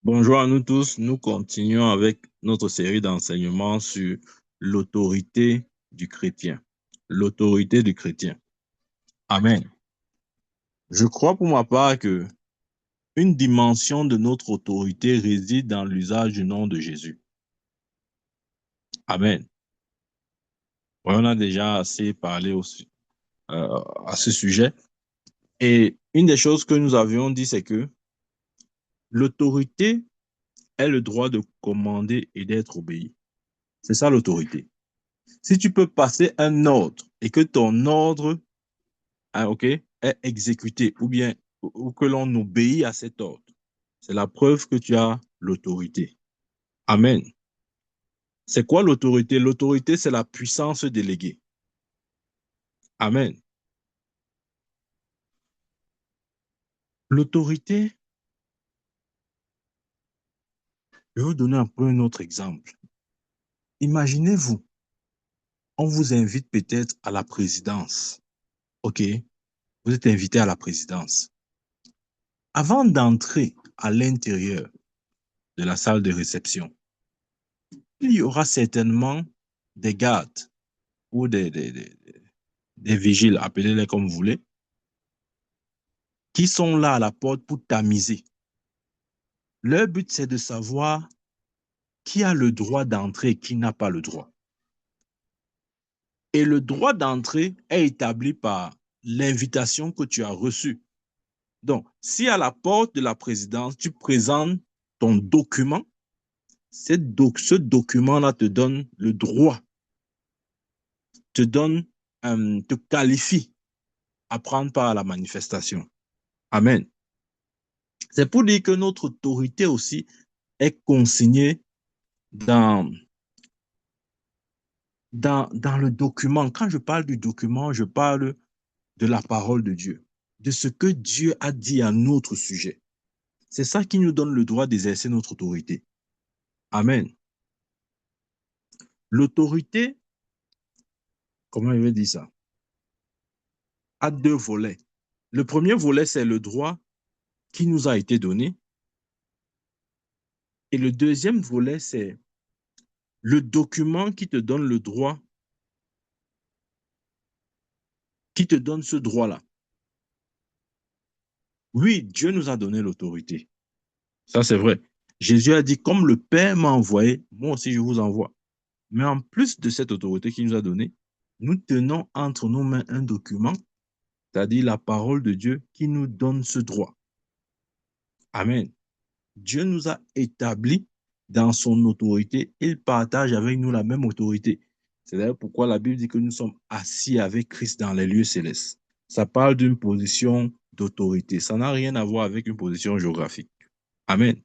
Bonjour à nous tous. Nous continuons avec notre série d'enseignements sur l'autorité du chrétien. L'autorité du chrétien. Amen. Je crois pour ma part que une dimension de notre autorité réside dans l'usage du nom de Jésus. Amen. Ouais, on a déjà assez parlé aussi, à ce sujet. Et une des choses que nous avions dit, c'est que l'autorité est le droit de commander et d'être obéi. C'est ça l'autorité. Si tu peux passer un ordre et que ton ordre ok, est exécuté ou que l'on obéit à cet ordre, c'est la preuve que tu as l'autorité. Amen. C'est quoi l'autorité? L'autorité, c'est la puissance déléguée. Amen. L'autorité, je vais vous donner un peu un autre exemple. Imaginez-vous, on vous invite peut-être à la présidence. OK? Vous êtes invité à la présidence. Avant d'entrer à l'intérieur de la salle de réception, il y aura certainement des gardes ou des vigiles, appelez-les comme vous voulez, qui sont là à la porte pour tamiser. Leur but, c'est de savoir qui a le droit d'entrer et qui n'a pas le droit. Et le droit d'entrée est établi par l'invitation que tu as reçue. Donc, si à la porte de la présidence, tu présentes ton document, ce document-là te donne le droit, te qualifie à prendre part à la manifestation. Amen. C'est pour dire que notre autorité aussi est consignée dans, dans le document. Quand je parle du document, je parle de la parole de Dieu, de ce que Dieu a dit à notre sujet. C'est ça qui nous donne le droit d'exercer notre autorité. Amen. L'autorité, comment je vais dire ça, a deux volets. Le premier volet, c'est le droit qui nous a été donné. Et le deuxième volet, c'est le document qui te donne le droit, qui te donne ce droit-là. Oui, Dieu nous a donné l'autorité. Ça, c'est vrai. Jésus a dit, comme le Père m'a envoyé, moi aussi je vous envoie. Mais en plus de cette autorité qu'il nous a donnée, nous tenons entre nos mains un document, c'est-à-dire la parole de Dieu qui nous donne ce droit. Amen. Dieu nous a établis dans son autorité. Il partage avec nous la même autorité. C'est d'ailleurs pourquoi la Bible dit que nous sommes assis avec Christ dans les lieux célestes. Ça parle d'une position d'autorité. Ça n'a rien à voir avec une position géographique. Amen.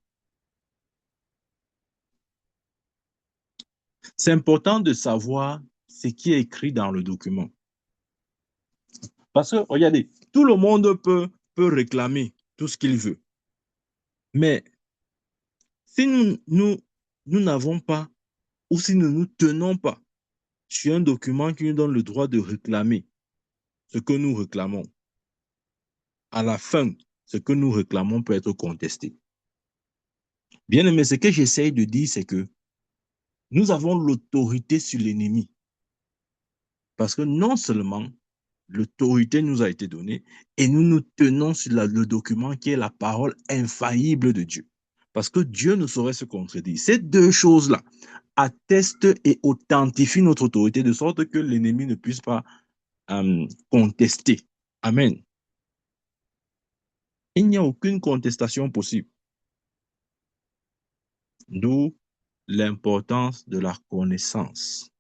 C'est important de savoir ce qui est écrit dans le document. Parce que, regardez, tout le monde peut réclamer tout ce qu'il veut. Mais si nous n'avons pas, ou si nous ne nous tenons pas sur un document qui nous donne le droit de réclamer ce que nous réclamons, à la fin, ce que nous réclamons peut être contesté. Bien aimé, ce que j'essaye de dire, c'est que nous avons l'autorité sur l'ennemi. Parce que non seulement l'autorité nous a été donnée et nous nous tenons sur le document qui est la parole infaillible de Dieu. Parce que Dieu ne saurait se contredire. Ces deux choses-là attestent et authentifient notre autorité de sorte que l'ennemi ne puisse pas contester. Amen. Il n'y a aucune contestation possible. D'où l'importance de la connaissance.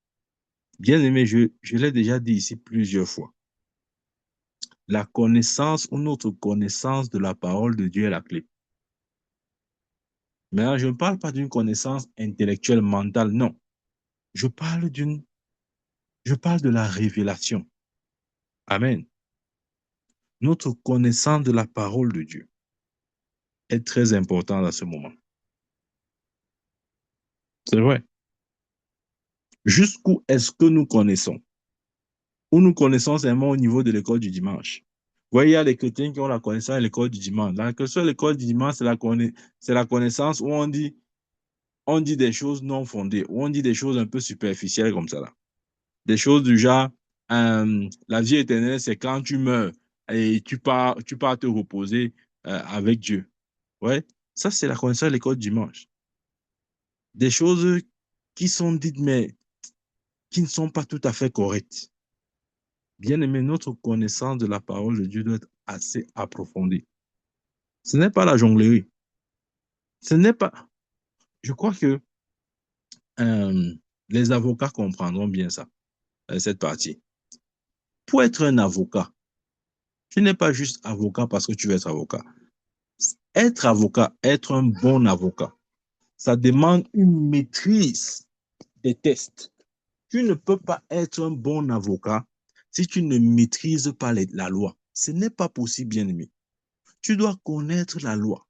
Bien aimé, je l'ai déjà dit ici plusieurs fois. La connaissance ou notre connaissance de la parole de Dieu est la clé. Mais je ne parle pas d'une connaissance intellectuelle, mentale, non. Je parle je parle de la révélation. Amen. Notre connaissance de la parole de Dieu est très importante à ce moment. C'est vrai. Jusqu'où est-ce que nous connaissons? Ou nous connaissons seulement au niveau de l'école du dimanche? voyez, il y a les chrétiens qui ont la connaissance à l'école du dimanche. La question de l'école du dimanche, c'est la connaissance où on dit des choses non fondées, où on dit des choses un peu superficielles comme ça là. Des choses du genre, la vie éternelle, c'est quand tu meurs et tu pars te reposer avec Dieu. Ouais, ça, c'est la connaissance à l'école du dimanche. Des choses qui sont dites, mais qui ne sont pas tout à fait correctes. Bien aimé, notre connaissance de la parole de Dieu doit être assez approfondie. Ce n'est pas la jonglerie. Ce n'est pas. Je crois que euh, les avocats comprendront bien ça, cette partie. Pour être un avocat, tu n'es pas juste avocat parce que tu veux être avocat. Être avocat, être un bon avocat, ça demande une maîtrise des tests. Tu ne peux pas être un bon avocat si tu ne maîtrises pas la loi. Ce n'est pas possible, bien aimé. Tu dois connaître la loi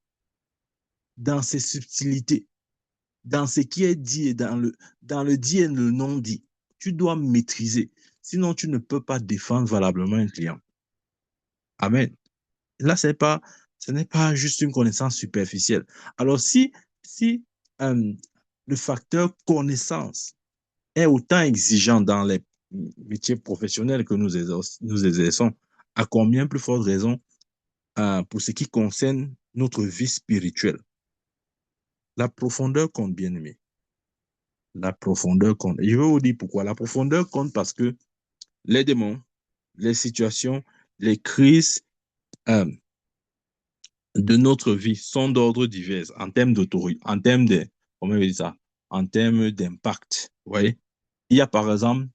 dans ses subtilités, dans ce qui est dit et dans le dit et le non dit. Tu dois maîtriser. Sinon, tu ne peux pas défendre valablement un client. Amen. Là, ce n'est pas juste une connaissance superficielle. Alors, si euh, le facteur connaissance est autant exigeant dans les métiers professionnels que nous exerçons, à combien plus forte raison pour ce qui concerne notre vie spirituelle? La profondeur compte, bien aimé. La profondeur compte. Et je vais vous dire pourquoi. La profondeur compte parce que les démons, les situations, les crises euh, de notre vie sont d'ordre divers en termes d'autorité, en termes de, comment on dit ça, en termes d'impact. Vous voyez? Il y a par exemple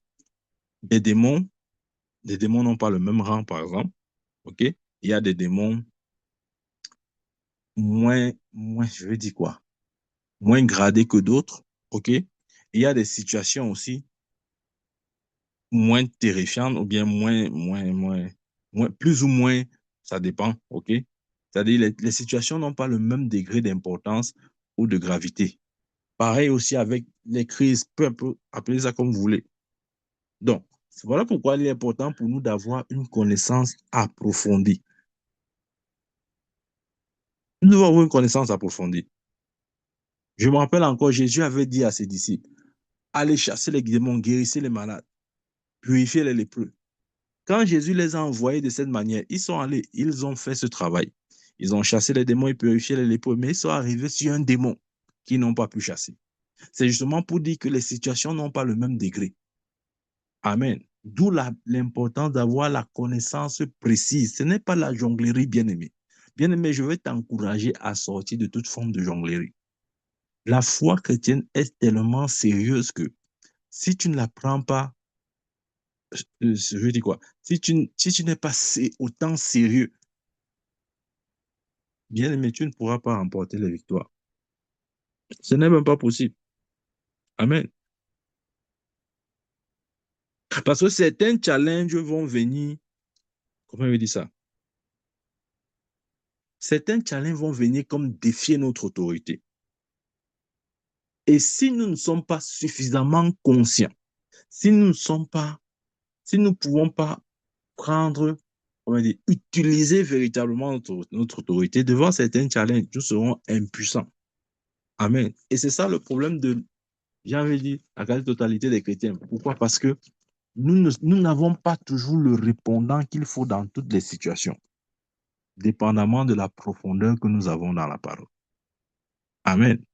des démons. Les démons n'ont pas le même rang, par exemple. OK? Il y a des démons je veux dire quoi? Moins gradés que d'autres. OK? Il y a des situations aussi moins terrifiantes ou bien plus ou moins, ça dépend. OK? C'est-à-dire, les situations n'ont pas le même degré d'importance ou de gravité. Pareil aussi avec les crises, peu appelez ça comme vous voulez. Donc, voilà pourquoi il est important pour nous d'avoir une connaissance approfondie. Nous devons avoir une connaissance approfondie. Je me rappelle encore, Jésus avait dit à ses disciples, allez chasser les démons, guérissez les malades, purifiez les lépreux. Quand Jésus les a envoyés de cette manière, ils sont allés, ils ont fait ce travail. Ils ont chassé les démons et purifié les lépreux, mais ils sont arrivés sur un démon qu'ils n'ont pas pu chasser. C'est justement pour dire que les situations n'ont pas le même degré. Amen. D'où l'importance d'avoir la connaissance précise. Ce n'est pas la jonglerie, bien-aimé. Bien-aimé, je vais t'encourager à sortir de toute forme de jonglerie. La foi chrétienne est tellement sérieuse que si tu ne la prends pas, je veux dire quoi? Si tu n'es pas autant sérieux, bien-aimé, tu ne pourras pas remporter la victoire. Ce n'est même pas possible. Amen. Parce que certains challenges vont venir, comment je vais dire ça? Certains challenges vont venir comme défier notre autorité. Et si nous ne sommes pas suffisamment conscients, si nous ne sommes pas, si nous ne pouvons pas prendre, on va dire, utiliser véritablement notre autorité devant certains challenges, nous serons impuissants. Amen. Et c'est ça le problème de, j'ai envie de dire, la quasi-totalité des chrétiens. Pourquoi? Parce que nous n'avons pas toujours le répondant qu'il faut dans toutes les situations, dépendamment de la profondeur que nous avons dans la parole. Amen.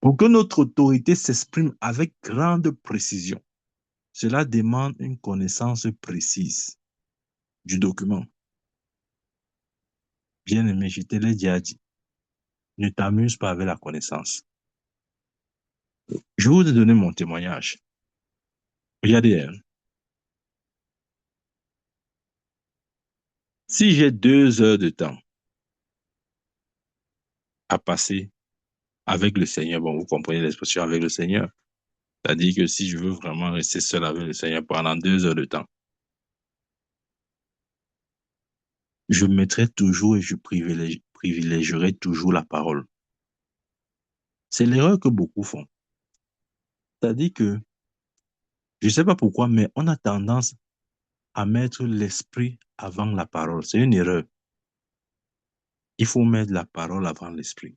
Pour que notre autorité s'exprime avec grande précision, cela demande une connaissance précise du document. Bien aimé, je te l'ai déjà dit, ne t'amuse pas avec la connaissance. Je vais vous donner mon témoignage. Regardez, hein, si j'ai 2 heures de temps à passer avec le Seigneur, bon, vous comprenez l'expression avec le Seigneur, c'est-à-dire que si je veux vraiment rester seul avec le Seigneur pendant 2 heures de temps, je mettrai toujours et je privilégierai toujours la parole. C'est l'erreur que beaucoup font. C'est-à-dire que, je ne sais pas pourquoi, mais on a tendance à mettre l'esprit avant la parole. C'est une erreur. Il faut mettre la parole avant l'esprit.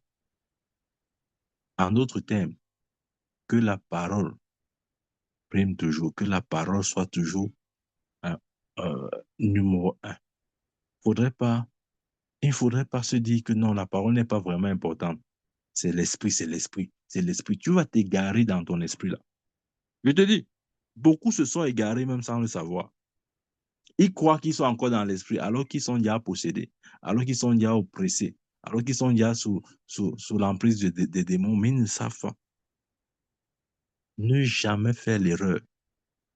En d'autres termes, que la parole prime toujours, que la parole soit toujours un, numéro un. Il ne faudrait pas se dire que non, la parole n'est pas vraiment importante. C'est l'esprit, c'est l'esprit, c'est l'esprit. Tu vas t'égarer dans ton esprit là. Je te dis, beaucoup se sont égarés même sans le savoir. Ils croient qu'ils sont encore dans l'esprit alors qu'ils sont déjà possédés, alors qu'ils sont déjà oppressés, alors qu'ils sont déjà sous l'emprise des démons, mais ils ne savent pas. Ne jamais faire l'erreur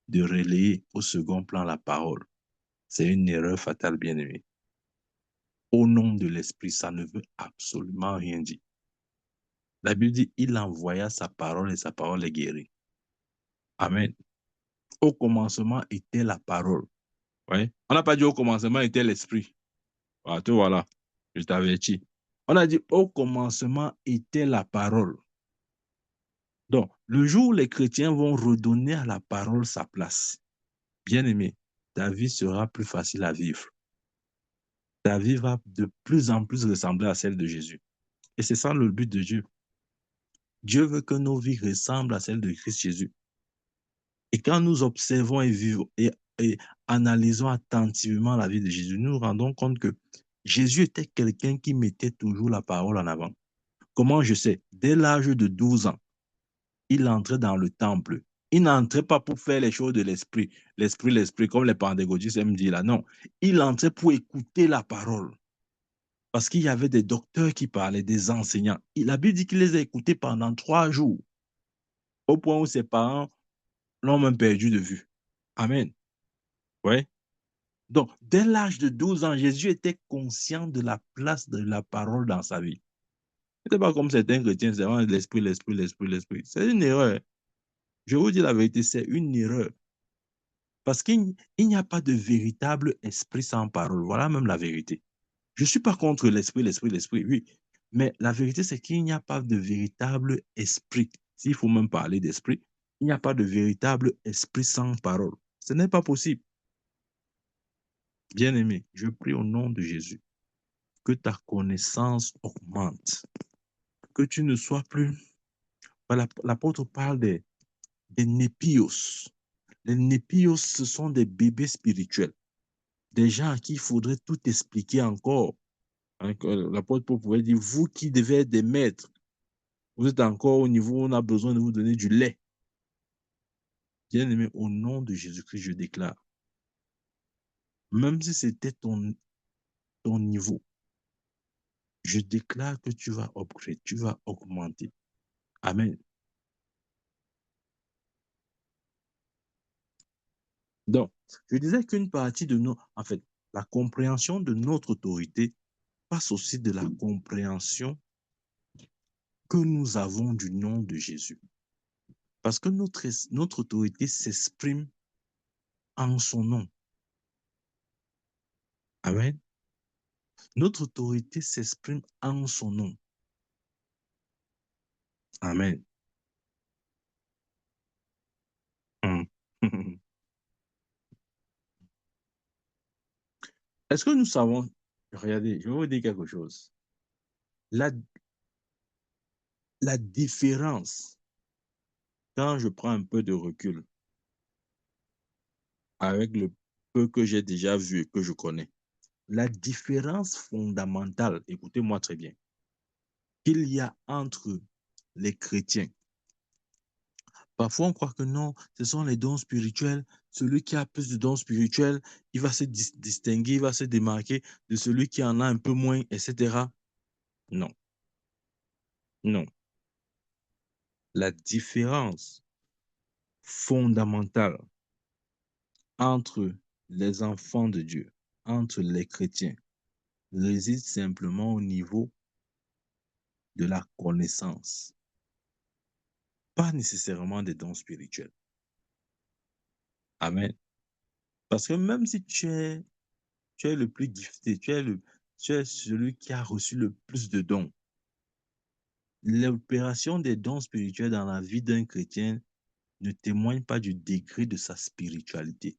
de relayer au second plan la parole. C'est une erreur fatale, bien-aimé. Au nom de l'esprit, ça ne veut absolument rien dire. La Bible dit, il envoya sa parole et sa parole est guérie. Amen. Au commencement était la parole. Ouais. On n'a pas dit au commencement était l'esprit. Ah, tout voilà, je t'avertis. On a dit au commencement était la parole. Donc, le jour où les chrétiens vont redonner à la parole sa place, bien aimé, ta vie sera plus facile à vivre. Ta vie va de plus en plus ressembler à celle de Jésus. Et c'est ça le but de Dieu. Dieu veut que nos vies ressemblent à celles de Christ Jésus. Et quand nous observons et vivons et analysons attentivement la vie de Jésus, nous nous rendons compte que Jésus était quelqu'un qui mettait toujours la parole en avant. Comment je sais? Dès l'âge de 12 ans, il entrait dans le temple. Il n'entrait pas pour faire les choses de l'esprit. L'esprit, comme les pentecôtistes aiment dire là. Non, il entrait pour écouter la parole. Parce qu'il y avait des docteurs qui parlaient, des enseignants. La Bible dit qu'il les a écoutés pendant 3 jours, au point où ses parents l'ont même perdu de vue. Amen. Ouais. Donc, dès l'âge de 12 ans, Jésus était conscient de la place de la parole dans sa vie. Ce n'était pas comme certains chrétiens, c'est vraiment l'esprit, l'esprit, l'esprit, l'esprit. C'est une erreur. Je vous dis la vérité, c'est une erreur. Parce qu'il n'y a pas de véritable esprit sans parole. Voilà même la vérité. Je ne suis pas contre l'esprit, l'esprit, l'esprit, oui. Mais la vérité, c'est qu'il n'y a pas de véritable esprit. S'il faut même parler d'esprit, il n'y a pas de véritable esprit sans parole. Ce n'est pas possible. Bien-aimé, je prie au nom de Jésus que ta connaissance augmente, que tu ne sois plus... L'apôtre parle des népios. Les népios, ce sont des bébés spirituels, des gens à qui il faudrait tout expliquer encore. Hein, l'apôtre Paul pouvait dire, vous qui devez être des maîtres, vous êtes encore au niveau où on a besoin de vous donner du lait. Bien-aimé, au nom de Jésus-Christ, je déclare, même si c'était ton niveau, je déclare que tu vas upgrade, tu vas augmenter. Amen. Donc, je disais qu'une partie de nos, en fait, la compréhension de notre autorité passe aussi de la compréhension que nous avons du nom de Jésus. Parce que notre autorité s'exprime en son nom. Amen. Notre autorité s'exprime en son nom. Amen. Est-ce que nous savons, regardez, je vais vous dire quelque chose. La, la différence, quand je prends un peu de recul avec le peu que j'ai déjà vu et que je connais, la différence fondamentale, écoutez-moi très bien, qu'il y a entre les chrétiens. Parfois, on croit que non, ce sont les dons spirituels. Celui qui a plus de dons spirituels, il va se distinguer, il va se démarquer de celui qui en a un peu moins, etc. Non, non. La différence fondamentale entre les enfants de Dieu, entre les chrétiens, réside simplement au niveau de la connaissance, pas nécessairement des dons spirituels. Amen. Parce que même si tu es le plus gifté, tu es celui qui a reçu le plus de dons, l'opération des dons spirituels dans la vie d'un chrétien ne témoigne pas du degré de sa spiritualité.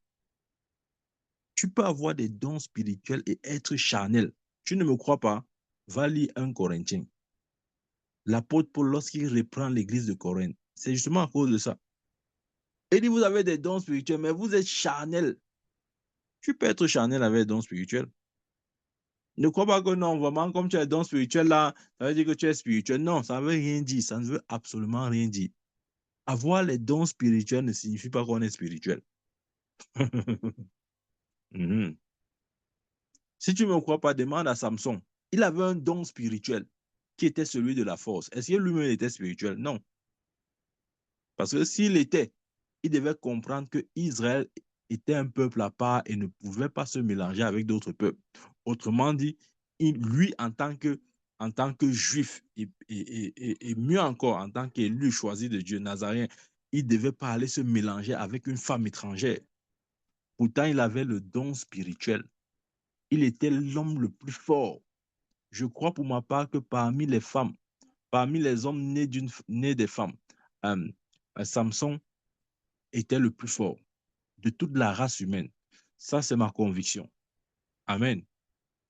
Tu peux avoir des dons spirituels et être charnel. Tu ne me crois pas? Va lire 1 Corinthiens. L'apôtre Paul, lorsqu'il reprend l'église de Corinthe, c'est justement à cause de ça. Il dit, vous avez des dons spirituels, mais vous êtes charnel. Tu peux être charnel avec des dons spirituels. Ne crois pas que non, vraiment, comme tu as des dons spirituels là, ça veut dire que tu es spirituel. Non, ça ne veut rien dire. Ça ne veut absolument rien dire. Avoir les dons spirituels ne signifie pas qu'on est spirituel. Mhm. Si tu ne me crois pas, demande à Samson. Il avait un don spirituel qui était celui de la force. Est-ce que lui-même était spirituel? Non. Parce que s'il était, il devait comprendre que Israël était un peuple à part et ne pouvait pas se mélanger avec d'autres peuples. Autrement dit, lui, en tant que juif et mieux encore, en tant qu'élu choisi de Dieu, Nazaréen, il ne devait pas aller se mélanger avec une femme étrangère. Pourtant, il avait le don spirituel. Il était l'homme le plus fort. Je crois pour ma part que parmi les femmes, parmi les hommes nés des femmes, Samson était le plus fort de toute la race humaine. Ça, c'est ma conviction. Amen.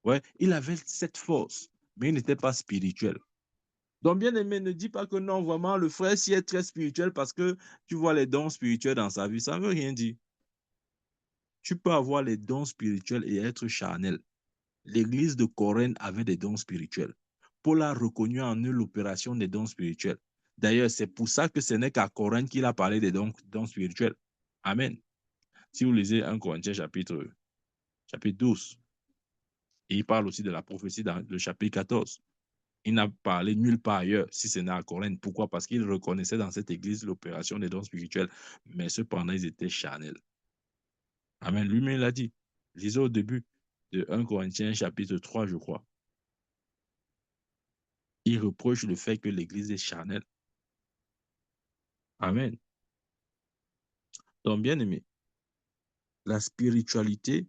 Ouais, il avait cette force, mais il n'était pas spirituel. Donc, bien aimé, ne dis pas que non, vraiment, le frère s'y est très spirituel parce que tu vois les dons spirituels dans sa vie. Ça ne veut rien dire. Tu peux avoir les dons spirituels et être charnel. L'église de Corinthe avait des dons spirituels. Paul a reconnu en eux l'opération des dons spirituels. D'ailleurs, c'est pour ça que ce n'est qu'à Corinthe qu'il a parlé des dons spirituels. Amen. Si vous lisez 1 Corinthiens chapitre 12, et il parle aussi de la prophétie dans le chapitre 14. Il n'a parlé nulle part ailleurs, si ce n'est à Corinthe. Pourquoi? Parce qu'il reconnaissait dans cette église l'opération des dons spirituels, mais cependant, ils étaient charnels. Amen. Lui-même l'a dit. Lisez au début de 1 Corinthiens chapitre 3, je crois. Il reproche le fait que l'église est charnelle. Amen. Donc, bien aimé, la spiritualité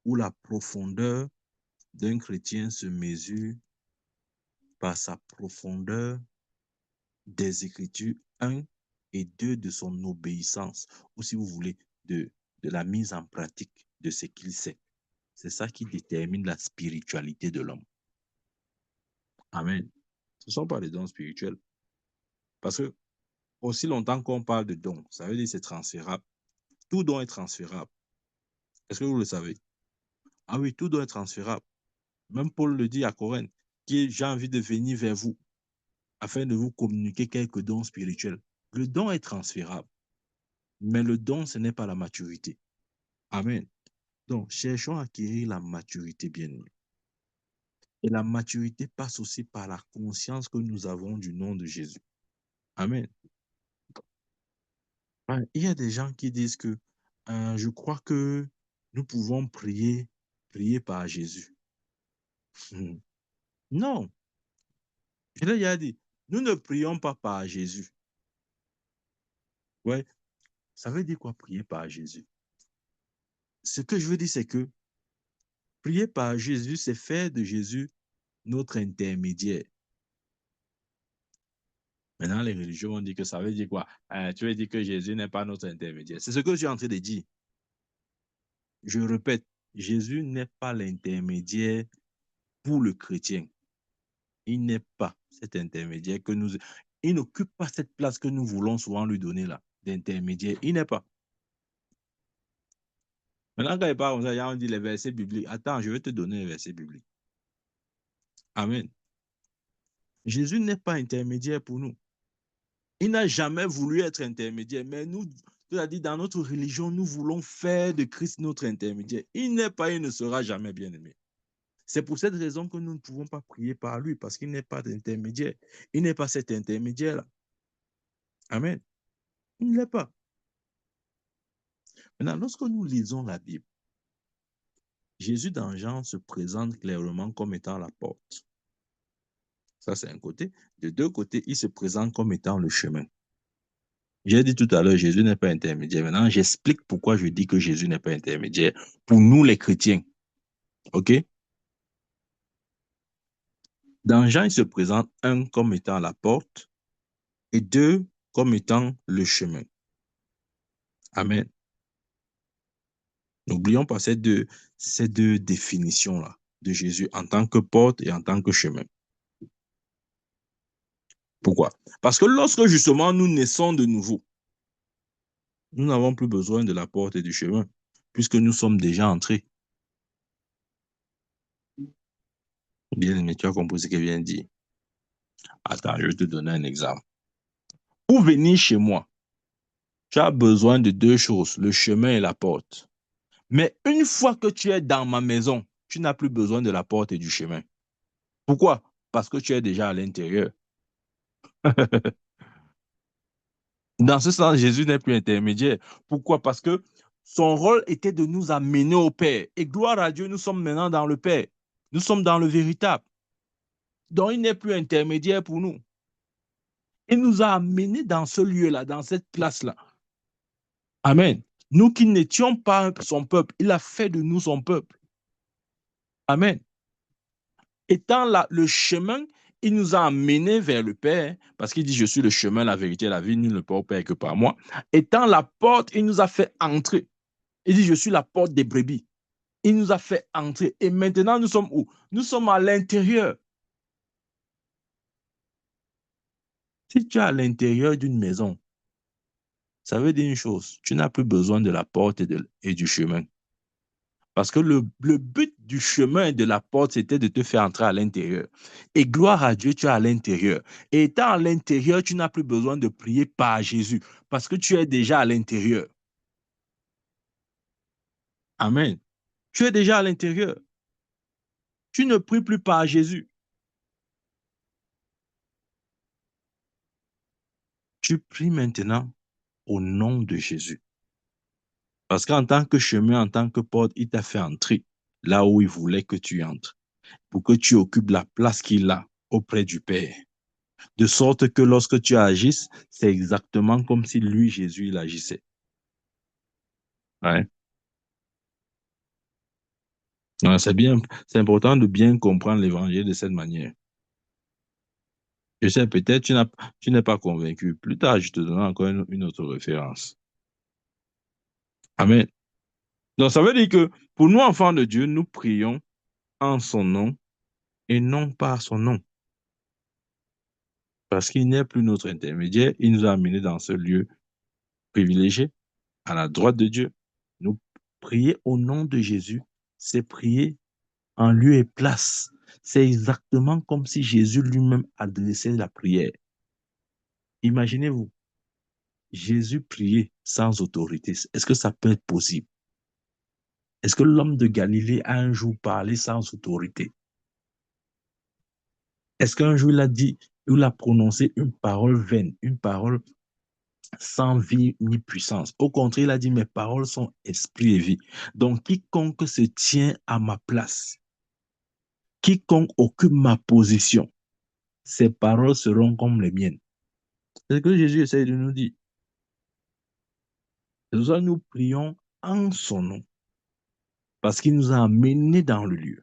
ou la profondeur d'un chrétien se mesure par sa profondeur des Écritures, un, et deux, de son obéissance, ou si vous voulez, de la mise en pratique de ce qu'il sait. C'est ça qui détermine la spiritualité de l'homme. Amen. Ce ne sont pas les dons spirituels. Parce que aussi longtemps qu'on parle de dons, ça veut dire que c'est transférable. Tout don est transférable. Est-ce que vous le savez? Ah oui, tout don est transférable. Même Paul le dit à Corinthe, qui j'ai envie de venir vers vous afin de vous communiquer quelques dons spirituels. Le don est transférable, mais le don, ce n'est pas la maturité. Amen. Donc, cherchons à acquérir la maturité, bien aimé. Et la maturité passe aussi par la conscience que nous avons du nom de Jésus. Amen. Il y a des gens qui disent que je crois que nous pouvons prier par Jésus. Non, je l'ai déjà dit, nous ne prions pas par Jésus. Ouais, ça veut dire quoi prier par Jésus? Ce que je veux dire, c'est que prier par Jésus, c'est faire de Jésus notre intermédiaire. Maintenant, les religions ont dit que ça veut dire quoi? Tu veux dire que Jésus n'est pas notre intermédiaire. C'est ce que je suis en train de dire. Je répète, Jésus n'est pas l'intermédiaire pour le chrétien. Il n'est pas cet intermédiaire que nous... Il n'occupe pas cette place que nous voulons souvent lui donner là, d'intermédiaire. Il n'est pas. Maintenant, quand il parle comme ça, on dit les versets bibliques. Attends, je vais te donner les versets bibliques. Amen. Jésus n'est pas intermédiaire pour nous. Il n'a jamais voulu être intermédiaire, mais nous, c'est-à-dire dans notre religion, nous voulons faire de Christ notre intermédiaire. Il n'est pas, il ne sera jamais bien aimé. C'est pour cette raison que nous ne pouvons pas prier par lui, parce qu'il n'est pas d'intermédiaire. Il n'est pas cet intermédiaire-là. Amen. Il ne l'est pas. Maintenant, lorsque nous lisons la Bible, Jésus dans Jean se présente clairement comme étant la porte. Ça, c'est un côté. De deux côtés, il se présente comme étant le chemin. J'ai dit tout à l'heure, Jésus n'est pas intermédiaire. Maintenant, j'explique pourquoi je dis que Jésus n'est pas intermédiaire pour nous les chrétiens. OK? Dans Jean, il se présente un comme étant la porte et deux comme étant le chemin. Amen. N'oublions pas ces deux définitions-là de Jésus en tant que porte et en tant que chemin. Pourquoi? Parce que lorsque justement nous naissons de nouveau, nous n'avons plus besoin de la porte et du chemin, puisque nous sommes déjà entrés. Bien, mais tu as compris ce que vient de dire. Attends, je vais te donner un exemple. Pour venir chez moi, tu as besoin de deux choses, le chemin et la porte. Mais une fois que tu es dans ma maison, tu n'as plus besoin de la porte et du chemin. Pourquoi? Parce que tu es déjà à l'intérieur. Dans ce sens, Jésus n'est plus intermédiaire. Pourquoi? Parce que son rôle était de nous amener au Père. Et gloire à Dieu, nous sommes maintenant dans le Père. Nous sommes dans le véritable. Donc, il n'est plus intermédiaire pour nous. Il nous a amenés dans ce lieu-là, dans cette place-là. Amen. Nous qui n'étions pas son peuple, il a fait de nous son peuple. Amen. Étant là, le chemin, il nous a amenés vers le Père, parce qu'il dit, je suis le chemin, la vérité et la vie, nul ne peut au Père que par moi. Étant la porte, il nous a fait entrer. Il dit, je suis la porte des brebis. Il nous a fait entrer. Et maintenant, nous sommes où? Nous sommes à l'intérieur. Si tu es à l'intérieur d'une maison, ça veut dire une chose, tu n'as plus besoin de la porte et du chemin. Parce que le but du chemin et de la porte, c'était de te faire entrer à l'intérieur. Et gloire à Dieu, tu es à l'intérieur. Et étant à l'intérieur, tu n'as plus besoin de prier par Jésus, parce que tu es déjà à l'intérieur. Amen. Tu es déjà à l'intérieur. Tu ne pries plus par Jésus. Tu pries maintenant au nom de Jésus. Parce qu'en tant que chemin, en tant que porte, il t'a fait entrer là où il voulait que tu entres, pour que tu occupes la place qu'il a auprès du Père. De sorte que lorsque tu agisses, c'est exactement comme si lui, Jésus, il agissait. Ouais. Ouais, c'est bien, c'est important de bien comprendre l'évangile de cette manière. Je sais, peut-être tu n'es pas convaincu. Plus tard, je te donnerai encore une autre référence. Amen. Donc, ça veut dire que pour nous, enfants de Dieu, nous prions en son nom et non par son nom. Parce qu'il n'est plus notre intermédiaire, il nous a amenés dans ce lieu privilégié, à la droite de Dieu. Nous prier au nom de Jésus, c'est prier en lieu et place. C'est exactement comme si Jésus lui-même adressait la prière. Imaginez-vous, Jésus priait sans autorité. Est-ce que ça peut être possible? Est-ce que l'homme de Galilée a un jour parlé sans autorité? Est-ce qu'un jour il a dit, il a prononcé une parole vaine, une parole sans vie ni puissance? Au contraire, il a dit, mes paroles sont esprit et vie. Donc, quiconque se tient à ma place, quiconque occupe ma position, ses paroles seront comme les miennes. C'est ce que Jésus essaie de nous dire. C'est pour ça que nous prions en son nom, parce qu'il nous a amenés dans le lieu.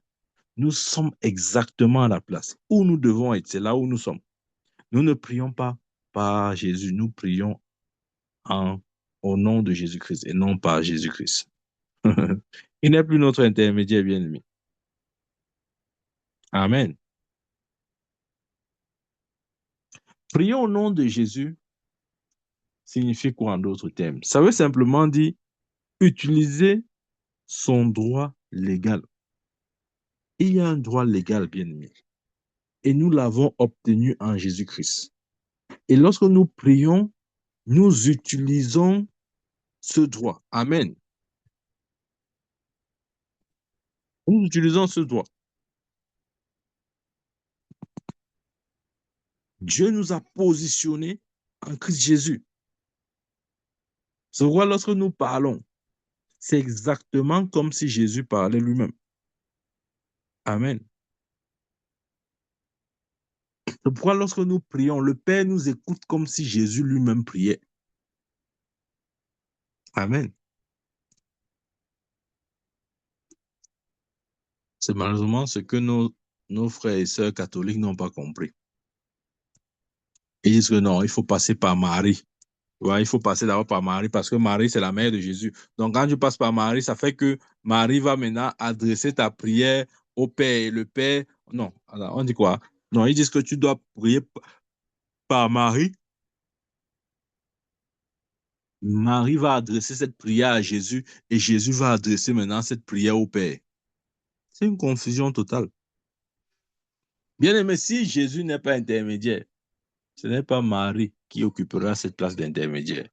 Nous sommes exactement à la place où nous devons être. C'est là où nous sommes. Nous ne prions pas par Jésus, nous prions au nom de Jésus-Christ et non par Jésus-Christ. Il n'est plus notre intermédiaire bien-aimé. Amen. Prier au nom de Jésus signifie quoi en d'autres termes? Ça veut simplement dire utiliser son droit légal. Il y a un droit légal, bien-aimé, et nous l'avons obtenu en Jésus-Christ. Et lorsque nous prions, nous utilisons ce droit. Amen. Nous utilisons ce droit. Dieu nous a positionnés en Christ Jésus. C'est pourquoi lorsque nous parlons, c'est exactement comme si Jésus parlait lui-même. Amen. C'est pourquoi lorsque nous prions, le Père nous écoute comme si Jésus lui-même priait. Amen. C'est malheureusement ce que nos frères et sœurs catholiques n'ont pas compris. Ils disent que non, il faut passer par Marie Ouais, il faut passer d'abord par Marie parce que Marie, c'est la mère de Jésus. Donc, quand tu passes par Marie, ça fait que Marie va maintenant adresser ta prière au Père. Et le Père, non, alors, on dit quoi? Non, ils disent que tu dois prier par Marie. Marie va adresser cette prière à Jésus et Jésus va adresser maintenant cette prière au Père. C'est une confusion totale. Bien aimé, si Jésus n'est pas intermédiaire, ce n'est pas Marie qui occupera cette place d'intermédiaire.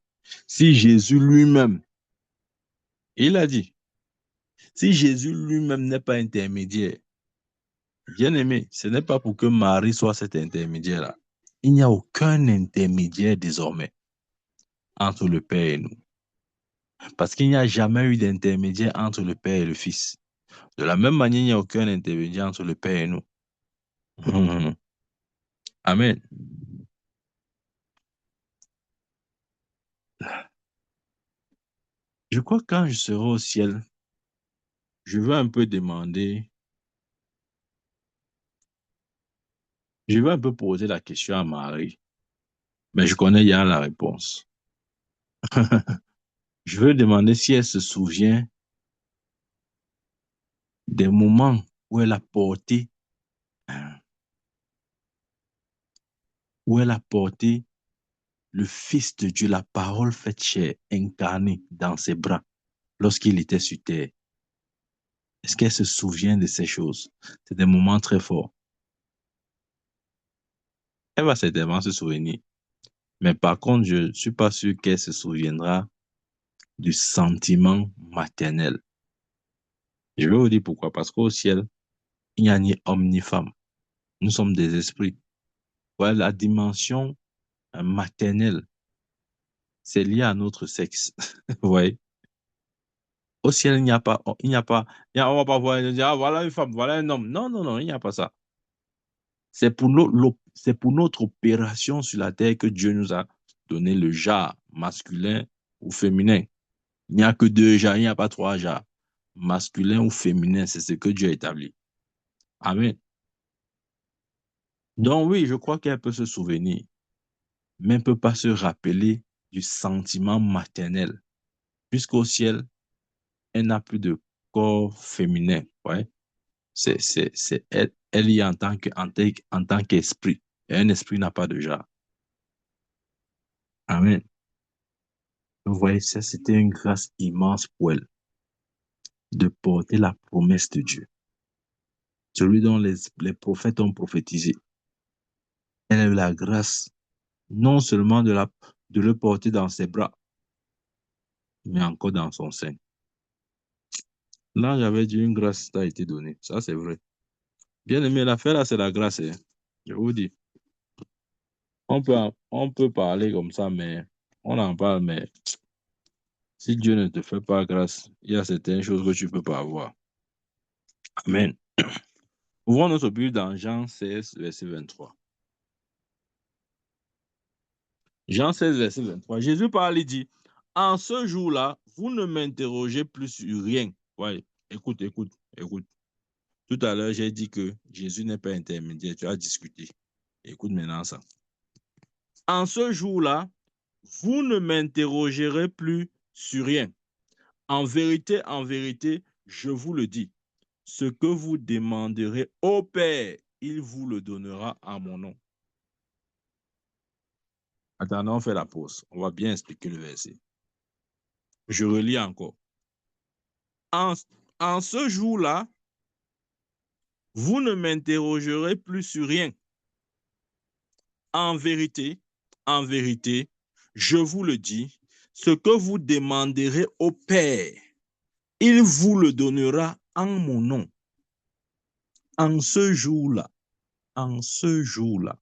Si Jésus lui-même, il a dit, si Jésus lui-même n'est pas intermédiaire, bien aimé, ce n'est pas pour que Marie soit cet intermédiaire-là. Il n'y a aucun intermédiaire désormais entre le Père et nous. Parce qu'il n'y a jamais eu d'intermédiaire entre le Père et le Fils. De la même manière, il n'y a aucun intermédiaire entre le Père et nous. Amen. Je crois que quand je serai au ciel, je vais un peu demander, je vais un peu poser la question à Marie, mais je connais hier la réponse. Je veux demander si elle se souvient des moments où elle a porté, où elle a porté le Fils de Dieu, la parole faite chair, incarnée dans ses bras lorsqu'il était sur terre. Est-ce qu'elle se souvient de ces choses? C'est des moments très forts. Elle va certainement se souvenir. Mais par contre, je ne suis pas sûr qu'elle se souviendra du sentiment maternel. Je vais vous dire pourquoi. Parce qu'au ciel, il n'y a ni homme ni femme. Nous sommes des esprits. Voilà, la dimension maternelle, c'est lié à notre sexe. Vous voyez? Au ciel, il n'y a pas, on va pas voir et dire, ah, voilà une femme, voilà un homme. Non, non, non, il n'y a pas ça. C'est pour notre opération sur la terre que Dieu nous a donné le genre masculin ou féminin. Il n'y a que deux genres, il n'y a pas trois genres. Masculin ou féminin, c'est ce que Dieu a établi. Amen. Donc oui, je crois qu'elle peut se souvenir, mais elle ne peut pas se rappeler du sentiment maternel. Puisqu'au ciel, elle n'a plus de corps féminin. Ouais. Elle y est en tant qu'esprit. Et un esprit n'a pas de genre. Amen. Vous voyez, ça, c'était une grâce immense pour elle de porter la promesse de Dieu. Celui dont les prophètes ont prophétisé. Elle a eu la grâce non seulement de le porter dans ses bras, mais encore dans son sein. Là, j'avais dit une grâce t'a été donnée. Ça, c'est vrai. Bien aimé, l'affaire là, c'est la grâce. Hein. Je vous dis, on peut parler comme ça, mais on en parle, mais si Dieu ne te fait pas grâce, il y a certaines choses que tu ne peux pas avoir. Amen. Ouvrons notre Bible dans Jean 16, verset 23. Jean 16, verset 23. Jésus parle et dit, en ce jour-là, vous ne m'interrogez plus sur rien. Ouais, écoute, écoute, écoute. Tout à l'heure, j'ai dit que Jésus n'est pas intermédiaire. Tu as discuté. Écoute maintenant ça. En ce jour-là, vous ne m'interrogerez plus sur rien. En vérité, je vous le dis. Ce que vous demanderez au Père, il vous le donnera en mon nom. Attendez, on fait la pause. On va bien expliquer le verset. Je relis encore. En, en ce jour-là, vous ne m'interrogerez plus sur rien. En vérité, je vous le dis, ce que vous demanderez au Père, il vous le donnera en mon nom. En ce jour-là, en ce jour-là.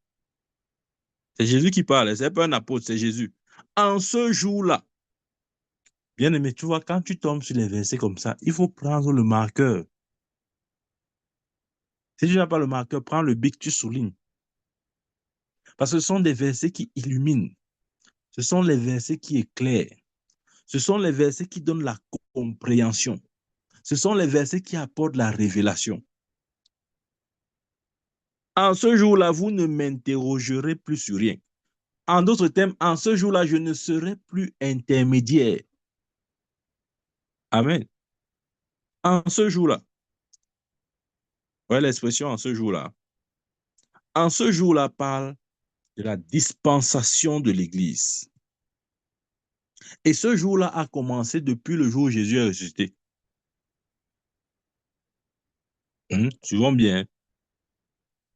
C'est Jésus qui parle, c'est pas un apôtre, c'est Jésus. En ce jour-là. Bien aimé, tu vois, quand tu tombes sur les versets comme ça, il faut prendre le marqueur. Si tu n'as pas le marqueur, prends le bic, tu soulignes. Parce que ce sont des versets qui illuminent. Ce sont les versets qui éclairent. Ce sont les versets qui donnent la compréhension. Ce sont les versets qui apportent la révélation. En ce jour-là, vous ne m'interrogerez plus sur rien. En d'autres termes, en ce jour-là, je ne serai plus intermédiaire. Amen. En ce jour-là. Ouais, l'expression en ce jour-là. En ce jour-là parle de la dispensation de l'Église. Et ce jour-là a commencé depuis le jour où Jésus est ressuscité. Suivons bien.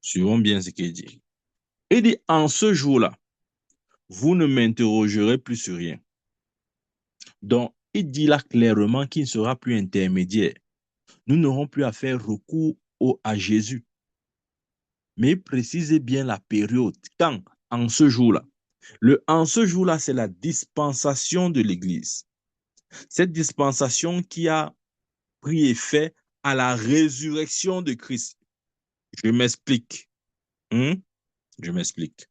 Suivons bien ce qu'il dit. Il dit, en ce jour-là, vous ne m'interrogerez plus sur rien. Donc, il dit là clairement qu'il ne sera plus intermédiaire. Nous n'aurons plus à faire recours à Jésus. Mais il précise bien la période. Quand? En ce jour-là. En ce jour-là, c'est la dispensation de l'Église. Cette dispensation qui a pris effet à la résurrection de Christ. Je m'explique. Je m'explique.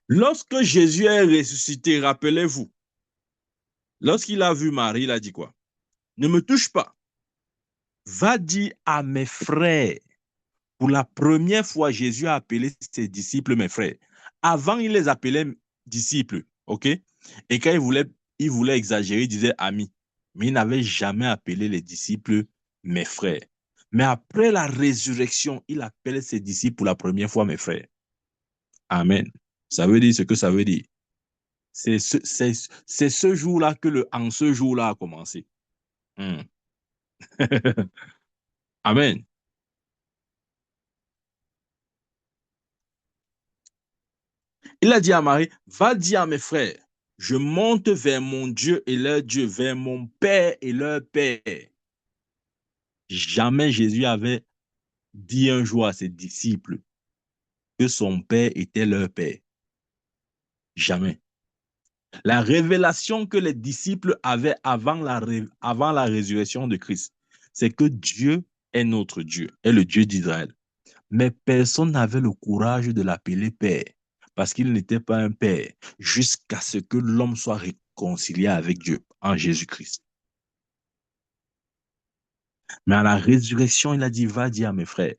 Lorsque Jésus est ressuscité, rappelez-vous, lorsqu'il a vu Marie, il a dit quoi? Ne me touche pas. Va dire à mes frères. Pour la première fois, Jésus a appelé ses disciples mes frères. Avant, il les appelait disciples, ok? Et quand il voulait exagérer, il disait amis. Mais il n'avait jamais appelé les disciples mes frères. Mais après la résurrection, il appelle ses disciples pour la première fois mes frères. Amen. Ça veut dire ce que ça veut dire. C'est ce jour-là que en ce jour-là a commencé. Amen. Il a dit à Marie, va dire à mes frères, je monte vers mon Dieu et leur Dieu, vers mon Père et leur Père. Jamais Jésus avait dit un jour à ses disciples que son Père était leur Père. Jamais. La révélation que les disciples avaient avant la résurrection de Christ, c'est que Dieu est notre Dieu, est le Dieu d'Israël. Mais personne n'avait le courage de l'appeler Père, parce qu'il n'était pas un Père, jusqu'à ce que l'homme soit réconcilié avec Dieu en Jésus-Christ. Mais à la résurrection, il a dit, va dire à mes frères,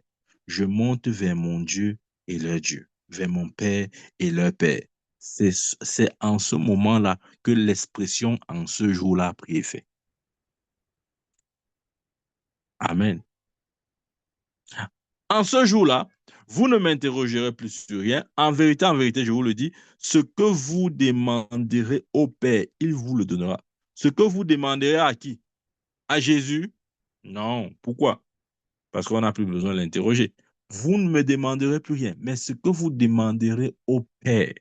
je monte vers mon Dieu et leur Dieu, vers mon Père et leur Père. C'est en ce moment-là que l'expression en ce jour-là a pris effet. Amen. En ce jour-là, vous ne m'interrogerez plus sur rien. En vérité, je vous le dis, ce que vous demanderez au Père, il vous le donnera. Ce que vous demanderez à qui? À Jésus? Non. Pourquoi? Parce qu'on n'a plus besoin de l'interroger. Vous ne me demanderez plus rien, mais ce que vous demanderez au Père.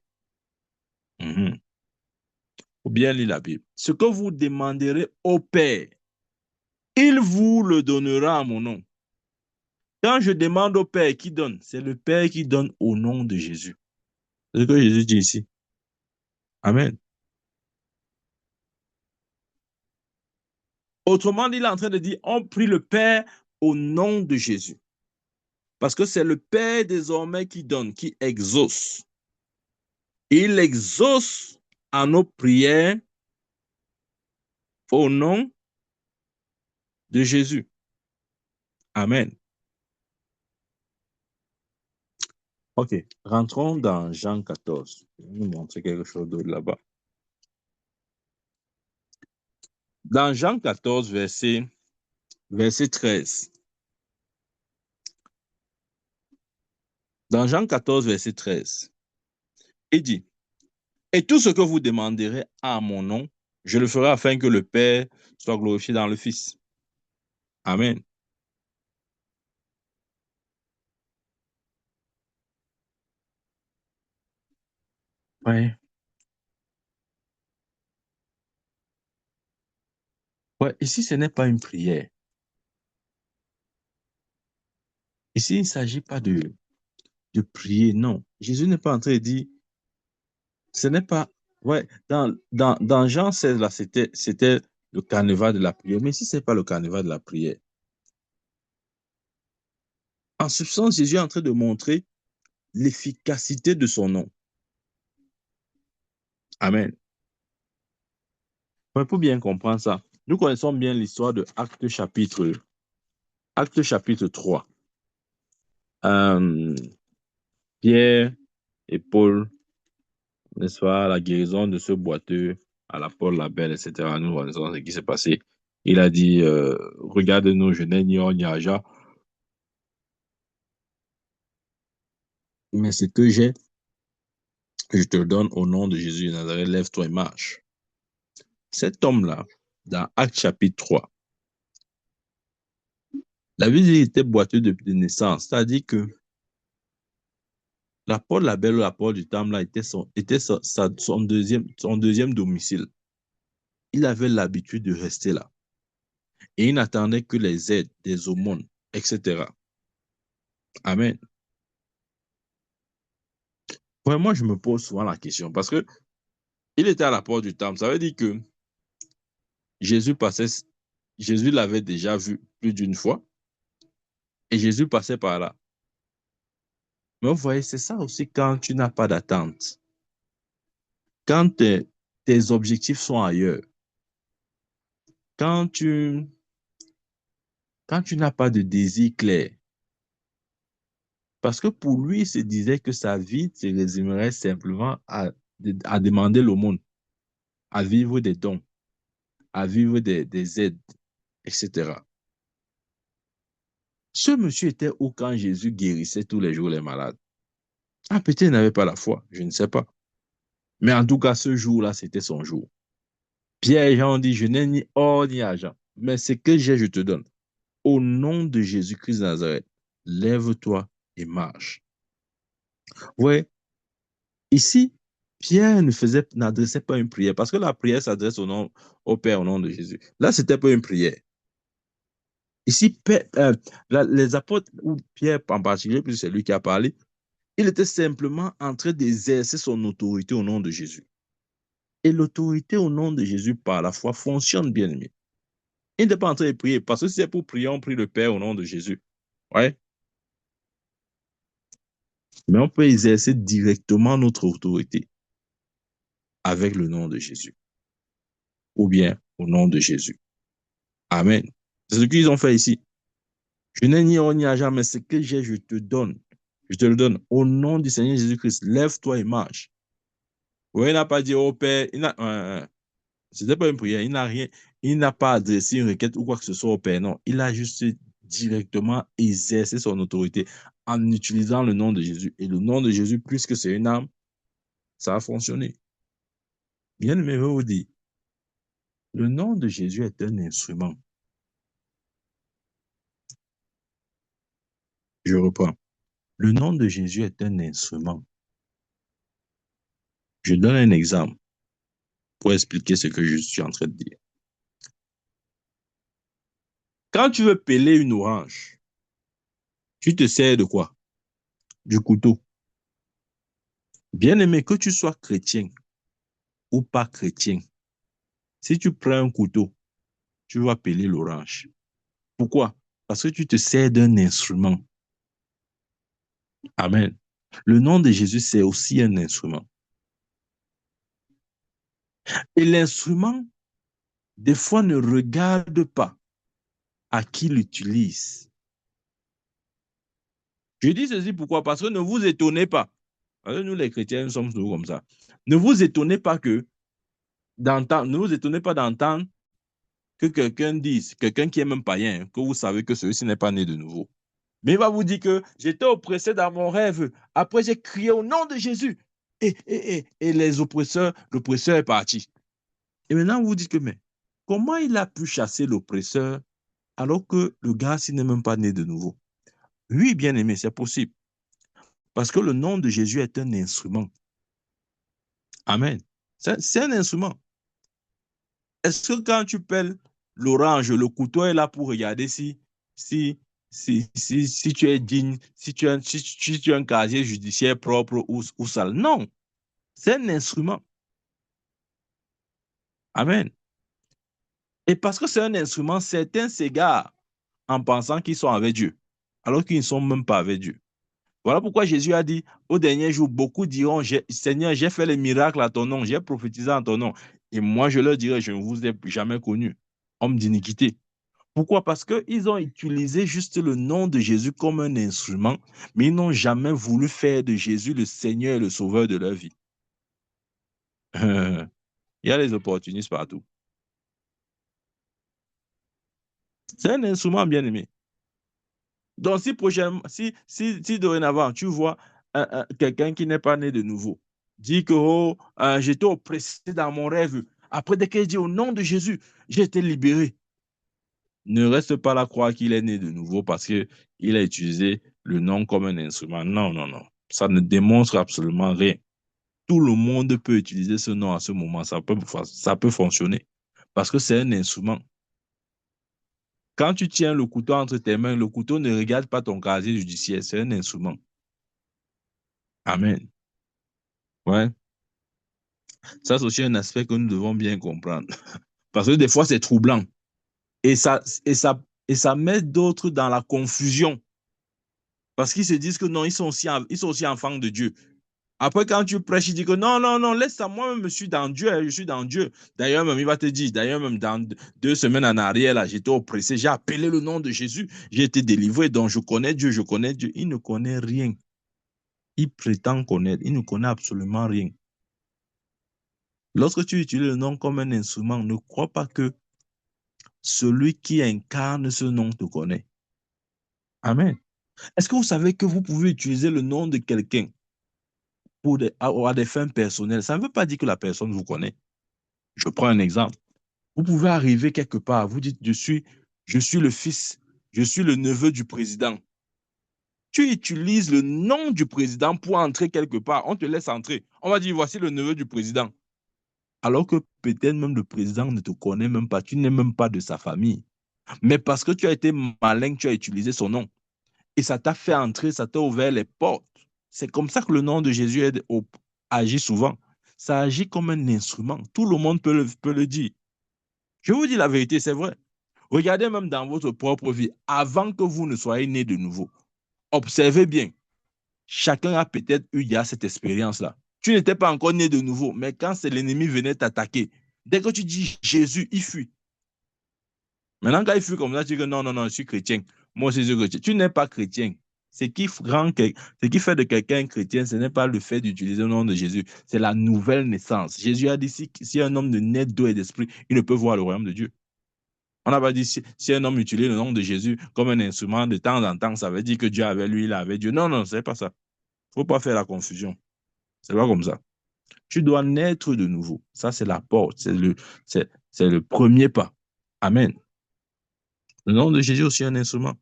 Faut bien lire la Bible. Ce que vous demanderez au Père, il vous le donnera à mon nom. Quand je demande au Père qui donne, c'est le Père qui donne au nom de Jésus. C'est ce que Jésus dit ici. Amen. Autrement dit, il est en train de dire, on prie le Père au nom de Jésus. Parce que c'est le Père désormais qui donne, qui exauce. Il exauce à nos prières au nom de Jésus. Amen. Ok, rentrons dans Jean 14. Je vais vous montrer quelque chose d'autre là-bas. Dans Jean 14, verset 13. Dans Jean 14, verset 13, il dit, et tout ce que vous demanderez à mon nom, je le ferai afin que le Père soit glorifié dans le Fils. Amen. Ouais. Ouais, ici, ce n'est pas une prière. Ici, il ne s'agit pas de prier, non. Jésus n'est pas en train de dire, ce n'est pas, ouais, dans Jean 16, là, c'était le carnaval de la prière, mais ici, ce n'est pas le carnaval de la prière. En substance, Jésus est en train de montrer l'efficacité de son nom. Amen. Ouais, pour bien comprendre ça, nous connaissons bien l'histoire de Actes chapitre 3. Pierre et Paul n'est-ce pas, la guérison de ce boiteux à la Paul Labelle, etc. Nous voyons ce qui s'est passé. Il a dit, regarde-nous, je n'ai ni or ni argent, mais ce que j'ai, je te le donne au nom de Jésus de Nazareth, lève-toi et marche. Cet homme-là, dans Actes chapitre 3, la Bible dit qu'il était boiteux de naissance, c'est-à-dire que la Paul Labelle ou la Paul du Tam là était son deuxième domicile. Il avait l'habitude de rester là. Et il n'attendait que les aides, des aumônes, etc. Amen. Ouais, moi, je me pose souvent la question parce que il était à la porte du temple. Ça veut dire que Jésus passait, Jésus l'avait déjà vu plus d'une fois et Jésus passait par là. Mais vous voyez, c'est ça aussi quand tu n'as pas d'attente. Quand tes objectifs sont ailleurs. Quand tu, quand tu n'as pas de désir clair. Parce que pour lui, il se disait que sa vie se résumerait simplement à demander l'aumône, à vivre des dons, à vivre des aides, etc. Ce monsieur était où quand Jésus guérissait tous les jours les malades? Ah, peut-être il n'avait pas la foi, je ne sais pas. Mais en tout cas, ce jour-là, c'était son jour. Pierre et Jean ont dit, je n'ai ni or ni argent, mais ce que j'ai, je te donne. Au nom de Jésus-Christ de Nazareth, lève-toi et marche. Ouais, ici, Pierre n'adressait pas une prière, parce que la prière s'adresse au Père au nom de Jésus. Là, c'était pas une prière. Ici, les apôtres, ou Pierre en particulier, puisque c'est lui qui a parlé, il était simplement en train d'exercer son autorité au nom de Jésus. Et l'autorité au nom de Jésus par la foi fonctionne bien aimé. Il n'était pas en train de prier, parce que si c'est pour prier, on prie le Père au nom de Jésus. Ouais. Mais on peut exercer directement notre autorité avec le nom de Jésus. Ou bien au nom de Jésus. Amen. C'est ce qu'ils ont fait ici. Je n'ai ni or ni argent, mais ce que j'ai, je te donne. Je te le donne. Au nom du Seigneur Jésus-Christ, lève-toi et marche. Oui, il n'a pas dit au Père. C'était pas une prière. Il n'a rien. Il n'a pas adressé une requête ou quoi que ce soit au Père. Non. Il a juste directement exercé son autorité en utilisant le nom de Jésus. Et le nom de Jésus, puisque c'est une âme, ça a fonctionné. Bien aimé, je vous dis, le nom de Jésus est un instrument. Je reprends. Le nom de Jésus est un instrument. Je donne un exemple pour expliquer ce que je suis en train de dire. Quand tu veux peler une orange, tu te sers de quoi? Du couteau. Bien aimé, que tu sois chrétien ou pas chrétien, si tu prends un couteau, tu vas peler l'orange. Pourquoi? Parce que tu te sers d'un instrument. Amen. Le nom de Jésus, c'est aussi un instrument. Et l'instrument, des fois, ne regarde pas à qui l'utilise. Je dis ceci pourquoi? Parce que ne vous étonnez pas. Nous, les chrétiens, nous sommes toujours comme ça. Ne vous étonnez pas ne vous étonnez pas d'entendre que quelqu'un dise, quelqu'un qui est même païen, que vous savez que celui-ci n'est pas né de nouveau. Mais il va vous dire que j'étais oppressé dans mon rêve. Après, j'ai crié au nom de Jésus. Et l'oppresseur est parti. Et maintenant, vous vous dites que, mais comment il a pu chasser l'oppresseur alors que le gars, s'il n'est même pas né de nouveau? Oui, bien aimé, c'est possible. Parce que le nom de Jésus est un instrument. Amen. C'est un instrument. Est-ce que quand tu pèles l'orange, le couteau est là pour regarder si, si tu es digne, si tu as un casier judiciaire propre ou sale? Non, c'est un instrument. Amen. Et parce que c'est un instrument, certains s'égarent en pensant qu'ils sont avec Dieu, alors qu'ils ne sont même pas avec Dieu. Voilà pourquoi Jésus a dit, au dernier jour, beaucoup diront, Seigneur, j'ai fait les miracles à ton nom, j'ai prophétisé en ton nom. Et moi, je leur dirai, je ne vous ai jamais connu, homme d'iniquité. Pourquoi? Parce qu'ils ont utilisé juste le nom de Jésus comme un instrument, mais ils n'ont jamais voulu faire de Jésus le Seigneur et le Sauveur de leur vie. Il y a les opportunistes partout. C'est un instrument bien aimé. Donc, si prochainement, si dorénavant, tu vois quelqu'un qui n'est pas né de nouveau, dit que oh, j'étais oppressé dans mon rêve. Après, dès qu'il dit au nom de Jésus, j'ai été libéré. Ne reste pas là à croire qu'il est né de nouveau parce qu'il a utilisé le nom comme un instrument. Non, non, non. Ça ne démontre absolument rien. Tout le monde peut utiliser ce nom à ce moment. Ça peut fonctionner parce que c'est un instrument. Quand tu tiens le couteau entre tes mains, le couteau ne regarde pas ton casier judiciaire, c'est un instrument. Amen. Ouais. Ça, c'est aussi un aspect que nous devons bien comprendre. Parce que des fois, c'est troublant. Et ça, et ça, et ça met d'autres dans la confusion. Parce qu'ils se disent que non, ils sont aussi enfants de Dieu. Après, quand tu prêches, il dit que non, non, non, laisse ça, moi-même, je suis dans Dieu, je suis dans Dieu. D'ailleurs, même, il va te dire, d'ailleurs, même dans 2 semaines en arrière, là, j'étais oppressé, j'ai appelé le nom de Jésus, j'ai été délivré, donc je connais Dieu, je connais Dieu. Il ne connaît rien. Il prétend connaître, il ne connaît absolument rien. Lorsque tu utilises le nom comme un instrument, ne crois pas que celui qui incarne ce nom te connaît. Amen. Est-ce que vous savez que vous pouvez utiliser le nom de quelqu'un à des fins personnelles? Ça ne veut pas dire que la personne vous connaît. Je prends un exemple. Vous pouvez arriver quelque part, vous dites, je suis le fils, je suis le neveu du président. Tu utilises le nom du président pour entrer quelque part. On te laisse entrer. On va dire, voici le neveu du président. Alors que peut-être même le président ne te connaît même pas, tu n'es même pas de sa famille. Mais parce que tu as été malin, tu as utilisé son nom. Et ça t'a fait entrer, ça t'a ouvert les portes. C'est comme ça que le nom de Jésus agit souvent. Ça agit comme un instrument. Tout le monde peut le dire. Je vous dis la vérité, c'est vrai. Regardez même dans votre propre vie, avant que vous ne soyez né de nouveau. Observez bien. Chacun a peut-être eu il y a cette expérience-là. Tu n'étais pas encore né de nouveau, mais quand c'est l'ennemi venait t'attaquer, dès que tu dis Jésus, il fuit. Maintenant, quand il fuit comme ça, tu dis que non, non, non, je suis chrétien. Moi aussi, je suis chrétien. Tu n'es pas chrétien. Ce qui fait de quelqu'un chrétien, ce n'est pas le fait d'utiliser le nom de Jésus, c'est la nouvelle naissance. Jésus a dit, si un homme ne naît d'eau et d'esprit, il ne peut voir le royaume de Dieu. On n'a pas dit si un homme utilise le nom de Jésus comme un instrument de temps en temps, ça veut dire que Dieu avait lui, il avait Dieu. Non, non, c'est pas ça. Il ne faut pas faire la confusion. C'est pas comme ça. Tu dois naître de nouveau. Ça, c'est la porte. C'est le premier pas. Amen. Le nom de Jésus est aussi un instrument.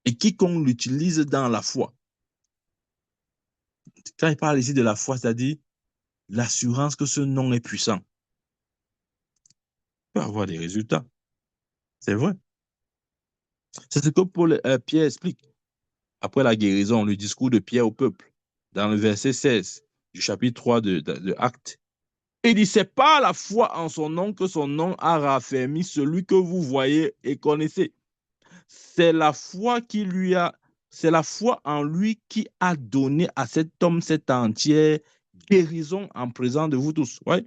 Et quiconque l'utilise dans la foi. Quand il parle ici de la foi, c'est-à-dire l'assurance que ce nom est puissant. Il peut avoir des résultats. C'est vrai. C'est ce que Pierre explique après la guérison, le discours de Pierre au peuple, dans le verset 16 du chapitre 3 de Actes. Il dit, c'est pas la foi en son nom que son nom a raffermi celui que vous voyez et connaissez. C'est la foi c'est la foi en lui qui a donné à cet homme cette entière guérison en présence de vous tous. Ouais.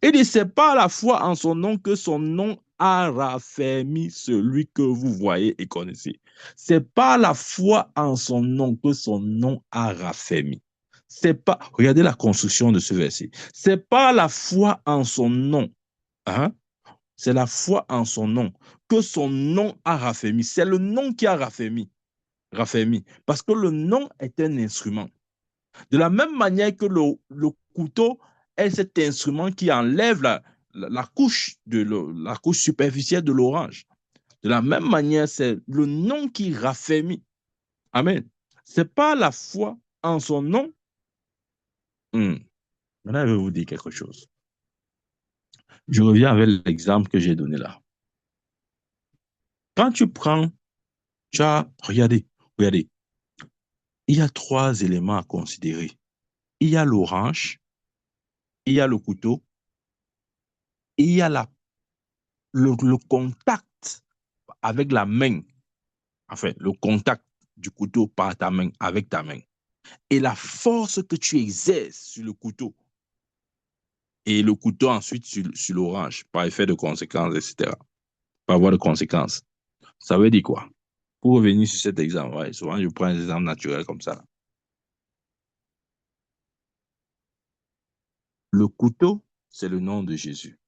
Il dit, c'est pas la foi en son nom que son nom a raffermi celui que vous voyez et connaissez. C'est pas la foi en son nom que son nom a raffermi. C'est pas, regardez la construction de ce verset. C'est pas la foi en son nom, hein? C'est la foi en son nom que son nom a raffermi. C'est le nom qui a raffermi. Parce que le nom est un instrument. De la même manière que le couteau est cet instrument qui enlève la couche la couche superficielle de l'orange. De la même manière, c'est le nom qui raffermit. Amen. C'est pas la foi en son nom. Maintenant, je vais vous dire quelque chose. Je reviens avec l'exemple que j'ai donné là. Quand tu prends, regardez, il y a 3 éléments à considérer. Il y a l'orange, il y a le couteau, et il y a le contact avec la main, enfin, le contact du couteau par ta main, avec ta main, et la force que tu exerces sur le couteau, et le couteau ensuite sur l'orange, par effet de conséquences, etc., par voie de conséquences. Ça veut dire quoi? Pour revenir sur cet exemple, ouais, souvent je prends un exemple naturel comme ça. Le couteau, c'est le nom de Jésus.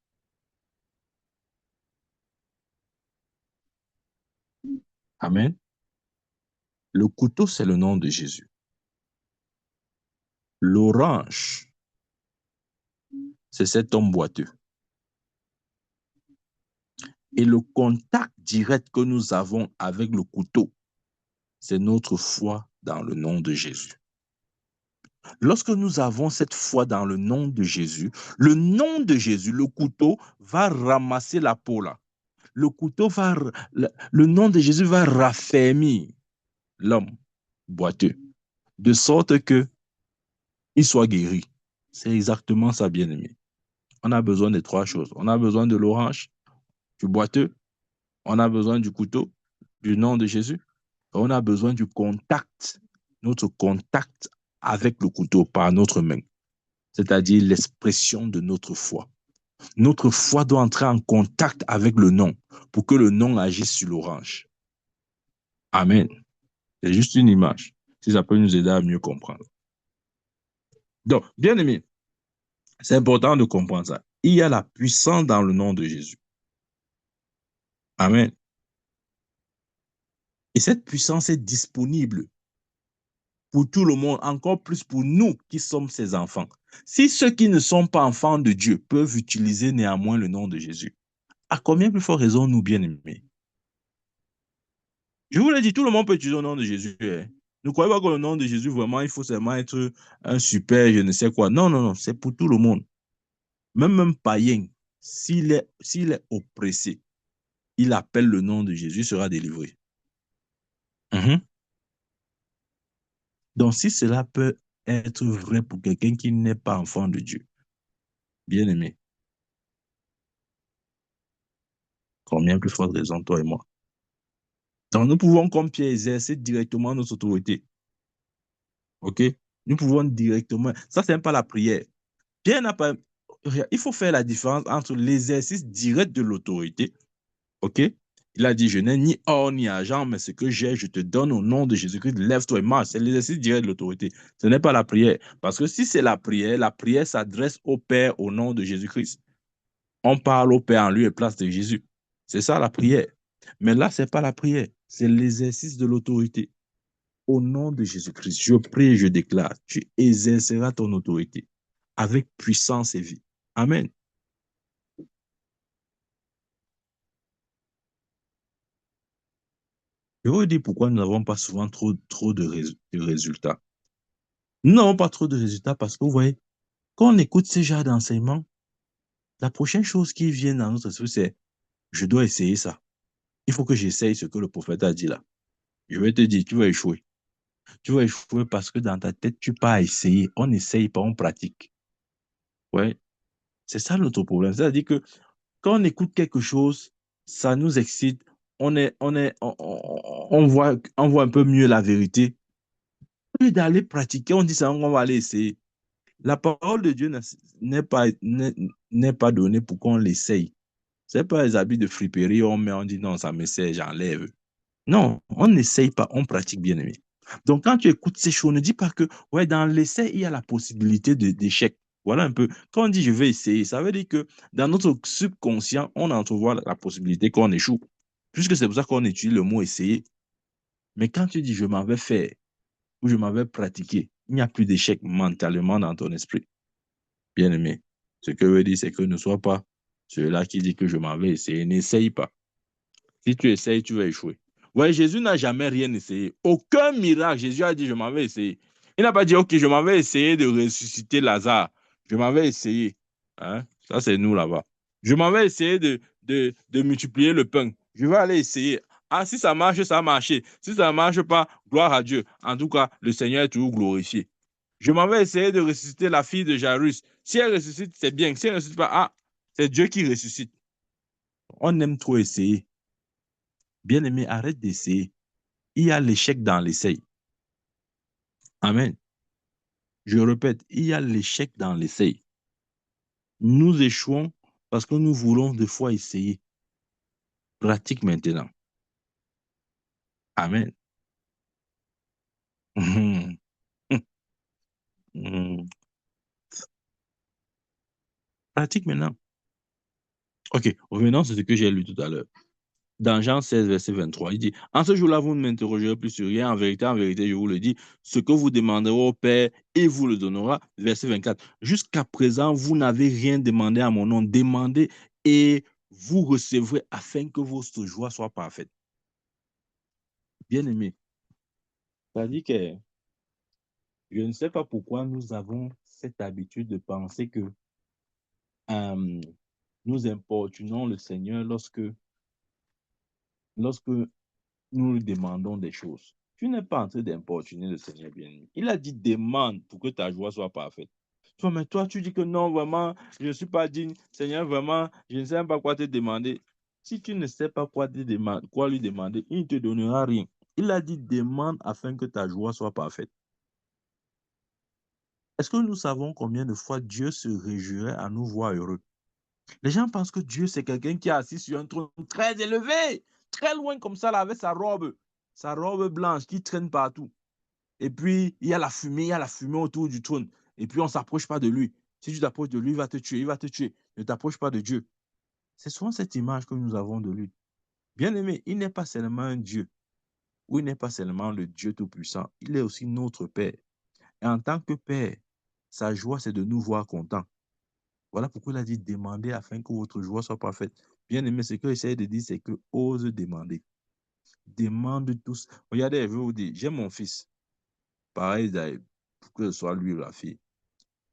Amen. Le couteau, c'est le nom de Jésus. L'orange, c'est cet homme boiteux. Et le contact direct que nous avons avec le couteau, c'est notre foi dans le nom de Jésus. Lorsque nous avons cette foi dans le nom de Jésus, le couteau va ramasser la peau là. Le nom de Jésus va raffermir l'homme boiteux, de sorte que il soit guéri. C'est exactement ça, bien-aimé. On a besoin de trois choses. On a besoin de l'orange, du boiteux, on a besoin du couteau, du nom de Jésus, et on a besoin du contact, notre contact avec le couteau par notre main, c'est-à-dire l'expression de notre foi. Notre foi doit entrer en contact avec le nom pour que le nom agisse sur l'orange. Amen. C'est juste une image, si ça peut nous aider à mieux comprendre. Donc, bien aimé, c'est important de comprendre ça. Il y a la puissance dans le nom de Jésus. Amen. Et cette puissance est disponible pour tout le monde, encore plus pour nous qui sommes ses enfants. Si ceux qui ne sont pas enfants de Dieu peuvent utiliser néanmoins le nom de Jésus, à combien plus forte raison nous bien-aimés? Je vous l'ai dit, tout le monde peut utiliser le nom de Jésus. Hein. Ne croyez pas que le nom de Jésus, vraiment, il faut seulement être un super, je ne sais quoi. Non, non, non, c'est pour tout le monde. Même païen, s'il est oppressé, il appelle le nom de Jésus, il sera délivré. Mhm. Donc, si cela peut être vrai pour quelqu'un qui n'est pas enfant de Dieu, bien aimé, combien plus forte raison, toi et moi. Donc, nous pouvons, comme Pierre, exercer directement notre autorité. OK? Nous pouvons directement. Ça, c'est même pas la prière. Pierre n'a pas. Il faut faire la différence entre l'exercice direct de l'autorité. OK? Il a dit, je n'ai ni or ni argent, mais ce que j'ai, je te donne au nom de Jésus-Christ. Lève-toi et marche. C'est l'exercice direct de l'autorité. Ce n'est pas la prière. Parce que si c'est la prière s'adresse au Père au nom de Jésus-Christ. On parle au Père en lieu et place de Jésus. C'est ça la prière. Mais là, ce n'est pas la prière. C'est l'exercice de l'autorité. Au nom de Jésus-Christ, je prie et je déclare, tu exerceras ton autorité avec puissance et vie. Amen. Je vous dis pourquoi nous n'avons pas souvent trop de résultats. Nous n'avons pas trop de résultats parce que vous voyez, quand on écoute ce genre d'enseignement, la prochaine chose qui vient dans notre esprit, c'est je dois essayer ça. Il faut que j'essaye ce que le prophète a dit là. Je vais te dire, tu vas échouer. Tu vas échouer parce que dans ta tête, tu pas essayer. On essaye pas, on pratique. Ouais, c'est ça notre problème. C'est-à-dire que quand on écoute quelque chose, ça nous excite, on voit un peu mieux la vérité. Au lieu d'aller pratiquer, on dit ça, on va aller essayer. La parole de Dieu n'est pas donnée pour qu'on l'essaye. C'est pas les habits de friperie, on dit non, ça me sert, j'enlève. Non, on n'essaye pas, on pratique bien aimé. Donc, quand tu écoutes ces choses, ne dis pas que, ouais, dans l'essai, il y a la possibilité d'échec. Voilà un peu. Quand on dit je vais essayer, ça veut dire que dans notre subconscient, on entrevoit la possibilité qu'on échoue. Puisque c'est pour ça qu'on utilise le mot essayer. Mais quand tu dis je m'en vais faire ou je m'en vais pratiquer, il n'y a plus d'échec mentalement dans ton esprit. Bien aimé. Ce que je veux dire, c'est que ne sois pas celui-là qui dit que je m'en vais essayer. N'essaye pas. Si tu essayes, tu vas échouer. Ouais, Jésus n'a jamais rien essayé. Aucun miracle. Jésus a dit, je m'en vais essayer. Il n'a pas dit, OK, je m'en vais essayer de ressusciter Lazare. Je m'en vais essayer. Hein? Ça, c'est nous là-bas. Je m'en vais essayer de multiplier le pain. Je vais aller essayer. Ah, si ça marche, ça a marché. Si ça ne marche pas, gloire à Dieu. En tout cas, le Seigneur est toujours glorifié. Je m'en vais essayer de ressusciter la fille de Jairus. Si elle ressuscite, c'est bien. Si elle ne ressuscite pas, ah, c'est Dieu qui ressuscite. On aime trop essayer. Bien-aimé, arrête d'essayer. Il y a l'échec dans l'essai. Amen. Je répète, il y a l'échec dans l'essai. Nous échouons parce que nous voulons des fois essayer. Pratique maintenant. Amen. Pratique maintenant. OK, revenons sur ce que j'ai lu tout à l'heure. Dans Jean 16, verset 23, il dit, en ce jour-là, vous ne m'interrogerez plus sur rien. En vérité, je vous le dis, ce que vous demanderez au Père, il vous le donnera. Verset 24, jusqu'à présent, vous n'avez rien demandé à mon nom. Demandez et vous recevrez afin que votre joie soit parfaite. Bien-aimé, c'est-à-dire que je ne sais pas pourquoi nous avons cette habitude de penser que nous importunons le Seigneur lorsque nous lui demandons des choses. Tu n'es pas en train d'importuner le Seigneur bien-aimé. Il a dit demande pour que ta joie soit parfaite. Toi, mais toi, tu dis que non, vraiment, je ne suis pas digne. Seigneur, vraiment, je ne sais même pas quoi te demander. Si tu ne sais pas quoi lui demander, il ne te donnera rien. Il a dit demande afin que ta joie soit parfaite. Est-ce que nous savons combien de fois Dieu se réjouirait à nous voir heureux? Les gens pensent que Dieu, c'est quelqu'un qui est assis sur un trône très élevé, très loin comme ça, là, avec sa robe blanche qui traîne partout. Et puis, il y a la fumée autour du trône. Et puis, on ne s'approche pas de lui. Si tu t'approches de lui, il va te tuer, il va te tuer. Ne t'approche pas de Dieu. C'est souvent cette image que nous avons de lui. Bien aimé, il n'est pas seulement un Dieu, ou il n'est pas seulement le Dieu Tout-Puissant, il est aussi notre Père. Et en tant que Père, sa joie, c'est de nous voir contents. Voilà pourquoi il a dit demandez afin que votre joie soit parfaite. Bien aimé, ce que j'essaie de dire, c'est que ose demander. Demande tous. Regardez, je vais vous dire, j'ai mon fils. Pareil, pour que ce soit lui ou la fille.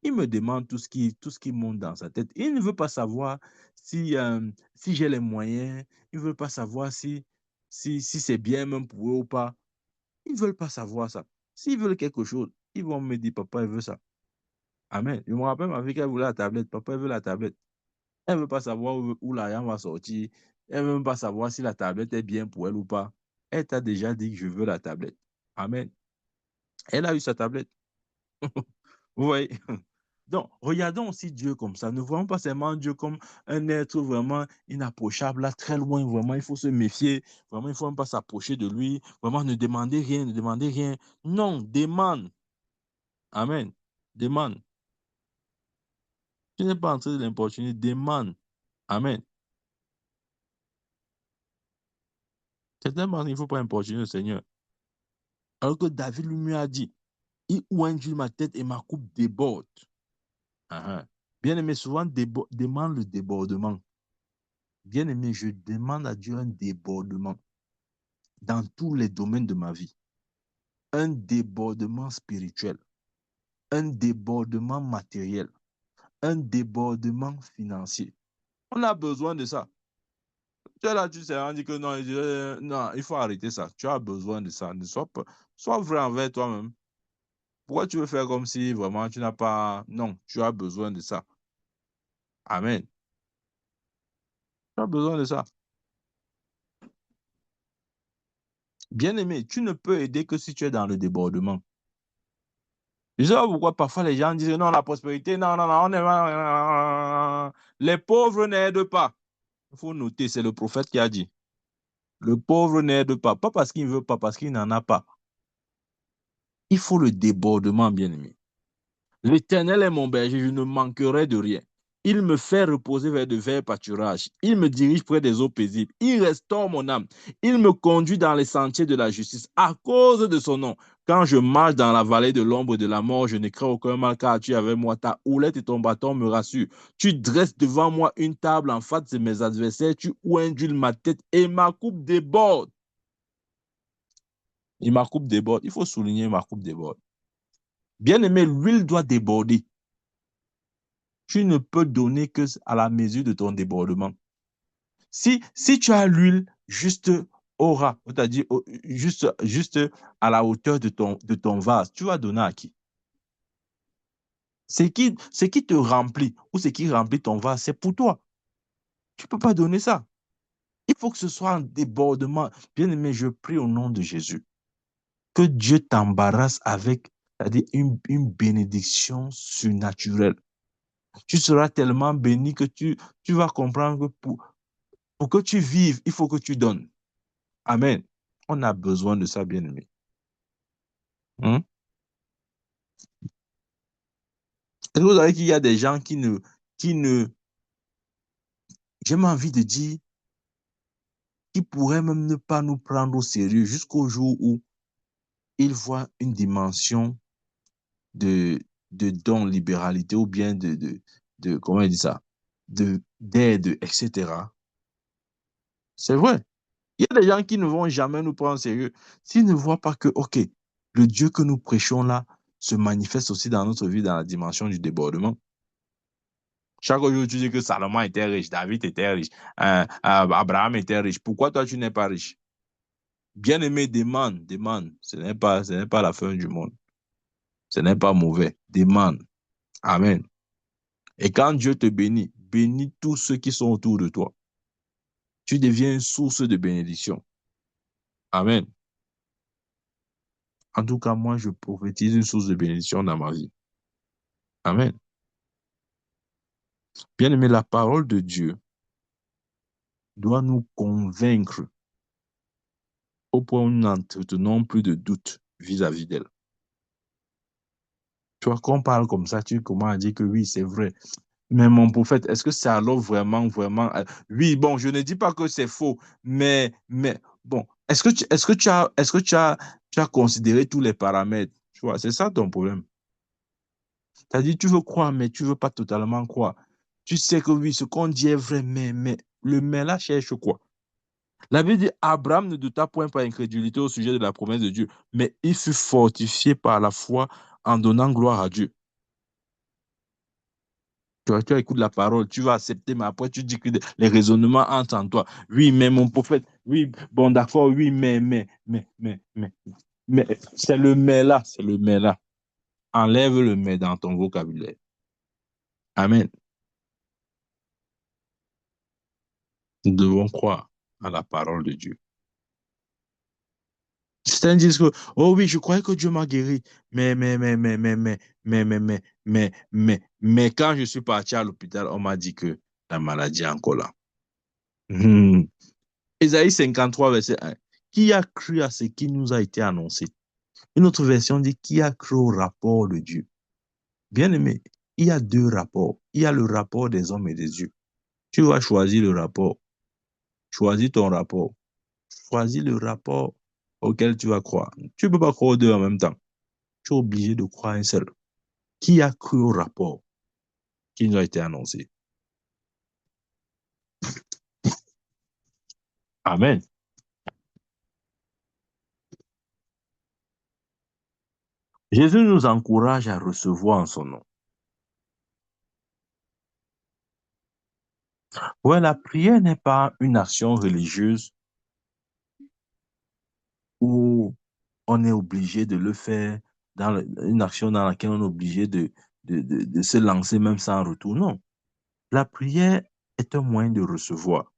Il me demande tout ce qui monte dans sa tête. Il ne veut pas savoir si j'ai les moyens. Il ne veut pas savoir si c'est bien même pour eux ou pas. Ils ne veulent pas savoir ça. S'ils veulent quelque chose, ils vont me dire, papa, il veut ça. Amen. Je me rappelle ma fille qu'elle voulait la tablette. Papa, elle veut la tablette. Elle ne veut pas savoir où l'argent va sortir. Elle ne veut même pas savoir si la tablette est bien pour elle ou pas. Elle t'a déjà dit que je veux la tablette. Amen. Elle a eu sa tablette. Vous voyez? Donc, regardons aussi Dieu comme ça. Ne voyons pas seulement Dieu comme un être vraiment inapprochable, là, très loin, vraiment, il faut se méfier. Vraiment, il ne faut même pas s'approcher de lui. Vraiment, ne demandez rien, ne demandez rien. Non, demande. Amen. Demande. Tu n'es pas en train de l'importuner, demande. Amen. Certainement, il ne faut pas importuner le Seigneur. Alors que David lui a dit, il oint ma tête et ma coupe déborde. Bien aimé, souvent demande le débordement. Bien aimé, je demande à Dieu un débordement dans tous les domaines de ma vie. Un débordement spirituel, un débordement matériel, un débordement financier. On a besoin de ça. Tu es là, tu sais, on dit que non, non, il faut arrêter ça. Tu as besoin de ça. Ne sois vrai envers toi-même. Pourquoi tu veux faire comme si vraiment tu n'as pas... Non, tu as besoin de ça. Amen. Tu as besoin de ça. Bien-aimé, tu ne peux aider que si tu es dans le débordement. Je sais pas pourquoi parfois les gens disent non, la prospérité, non, non, non, on est... Les pauvres n'aident pas. Il faut noter, c'est le prophète qui a dit. Le pauvre n'aide pas. Pas parce qu'il ne veut pas, parce qu'il n'en a pas. Il faut le débordement, bien-aimé. L'Éternel est mon berger, je ne manquerai de rien. Il me fait reposer vers de verts pâturages. Il me dirige près des eaux paisibles. Il restaure mon âme. Il me conduit dans les sentiers de la justice à cause de son nom. Quand je marche dans la vallée de l'ombre de la mort, je ne crains aucun mal car tu es avec moi. Ta houlette et ton bâton me rassurent. Tu dresses devant moi une table en face de mes adversaires. Tu oindules ma tête et ma coupe déborde. Et ma coupe déborde. Il faut souligner ma coupe déborde. Bien aimé, l'huile doit déborder. Tu ne peux donner que à la mesure de ton débordement. Si tu as l'huile juste au ras, c'est-à-dire juste à la hauteur de ton vase, tu vas donner à qui? Ce qui te remplit ou ce qui remplit ton vase, c'est pour toi. Tu ne peux pas donner ça. Il faut que ce soit un débordement. Bien aimé, je prie au nom de Jésus. Que Dieu t'embarrasse avec, c'est-à-dire une bénédiction surnaturelle. Tu seras tellement béni que tu vas comprendre que pour que tu vives, il faut que tu donnes. Amen. On a besoin de ça, bien-aimé. Est-ce que vous savez qu'il y a des gens qui qui ne, j'ai envie de dire, qui pourrait même ne pas nous prendre au sérieux jusqu'au jour où il voit une dimension de, de don, libéralité ou bien comment on dit ça, d'aide, etc. C'est vrai. Il y a des gens qui ne vont jamais nous prendre au sérieux s'ils ne voient pas que, OK, le Dieu que nous prêchons là se manifeste aussi dans notre vie dans la dimension du débordement. Chaque jour, tu dis que Salomon était riche, David était riche, Abraham était riche. Pourquoi toi, tu n'es pas riche? Bien-aimé, demande, demande. Ce n'est pas la fin du monde. Ce n'est pas mauvais. Demande. Amen. Et quand Dieu te bénit, bénis tous ceux qui sont autour de toi. Tu deviens une source de bénédiction. Amen. En tout cas, moi, je prophétise une source de bénédiction dans ma vie. Amen. Bien-aimé, la parole de Dieu doit nous convaincre au point où nous n'entretenons plus de doute vis-à-vis d'elle. Tu vois, quand on parle comme ça, tu commences à dire que oui, c'est vrai. Mais mon prophète, est-ce que c'est alors vraiment, vraiment... oui, bon, je ne dis pas que c'est faux, mais bon, tu as considéré tous les paramètres? Tu vois, c'est ça ton problème. C'est-à-dire, tu veux croire, mais tu ne veux pas totalement croire. Tu sais que oui, ce qu'on dit est vrai, mais le mais là cherche quoi? La Bible dit, Abraham ne douta point par incrédulité au sujet de la promesse de Dieu, mais il fut fortifié par la foi en donnant gloire à Dieu. Tu écoutes la parole, tu vas accepter, mais après tu dis que les raisonnements entrent en toi. Oui, mais mon prophète, oui, bon, d'accord, oui, mais, c'est le mais là, c'est le mais là. Enlève le mais dans ton vocabulaire. Amen. Nous devons croire à la parole de Dieu. Certains disent que, oh oui, je croyais que Dieu m'a guéri, mais quand je suis parti à l'hôpital, on m'a dit que la maladie est encore là. Ésaïe 53, verset 1. Qui a cru à ce qui nous a été annoncé? Une autre version dit qui a cru au rapport de Dieu? Bien aimé, il y a deux rapports. Il y a le rapport des hommes et des dieux. Tu vas choisir le rapport. Choisis ton rapport. Choisis le rapport auquel tu vas croire. Tu ne peux pas croire aux deux en même temps. Tu es obligé de croire un seul. Qui a cru au rapport qui nous a été annoncé? Amen. Jésus nous encourage à recevoir en son nom. Ouais, la prière n'est pas une action religieuse où on est obligé de le faire une action dans laquelle on est obligé de se lancer même sans retour. Non. La prière est un moyen de recevoir.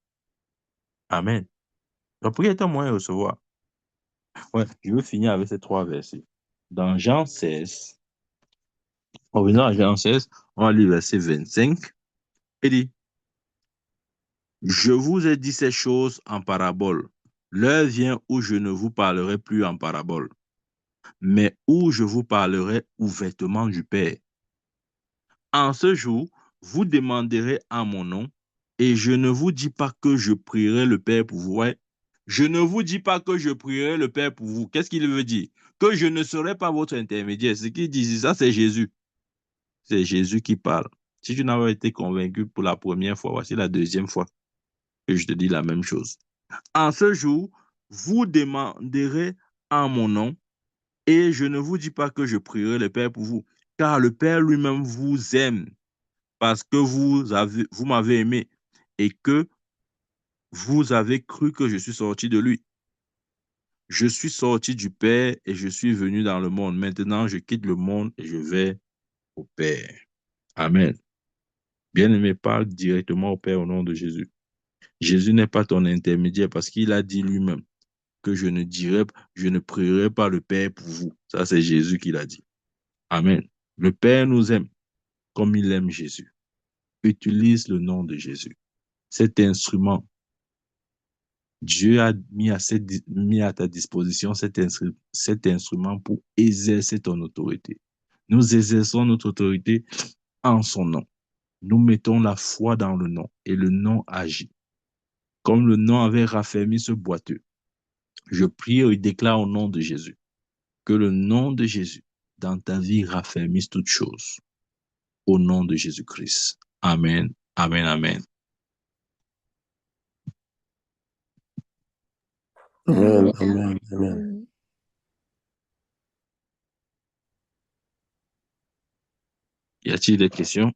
Amen. La prière est un moyen de recevoir. Ouais, je veux finir avec ces trois versets. Dans Jean 16, en revenant à Jean 16, on va lire verset 25. Il dit, je vous ai dit ces choses en parabole. L'heure vient où je ne vous parlerai plus en parabole, mais où je vous parlerai ouvertement du Père. En ce jour, vous demanderez en mon nom, et je ne vous dis pas que je prierai le Père pour vous. Ouais. Je ne vous dis pas que je prierai le Père pour vous. Qu'est-ce qu'il veut dire? Que je ne serai pas votre intermédiaire. Ce qu'il dit, ça, c'est Jésus. C'est Jésus qui parle. Si tu n'as pas été convaincu pour la première fois, voici la deuxième fois que je te dis la même chose. En ce jour, vous demanderez en mon nom, et je ne vous dis pas que je prierai le Père pour vous, car le Père lui-même vous aime parce que vous m'avez aimé et que vous avez cru que je suis sorti de lui. Je suis sorti du Père et je suis venu dans le monde. Maintenant, je quitte le monde et je vais au Père. Amen. Bien-aimé, parle directement au Père au nom de Jésus. Jésus n'est pas ton intermédiaire parce qu'il a dit lui-même que je ne prierai pas le Père pour vous. Ça, c'est Jésus qui l'a dit. Amen. Le Père nous aime comme il aime Jésus. Utilise le nom de Jésus. Cet instrument, Dieu a mis à ta disposition cet instrument pour exercer ton autorité. Nous exerçons notre autorité en son nom. nous mettons la foi dans le nom et le nom agit. Comme le nom avait raffermi ce boiteux, je prie et déclare au nom de Jésus que le nom de Jésus dans ta vie raffermisse toutes choses. Au nom de Jésus-Christ. Amen. Amen. Amen. Amen. Amen. Amen. Y a-t-il des questions?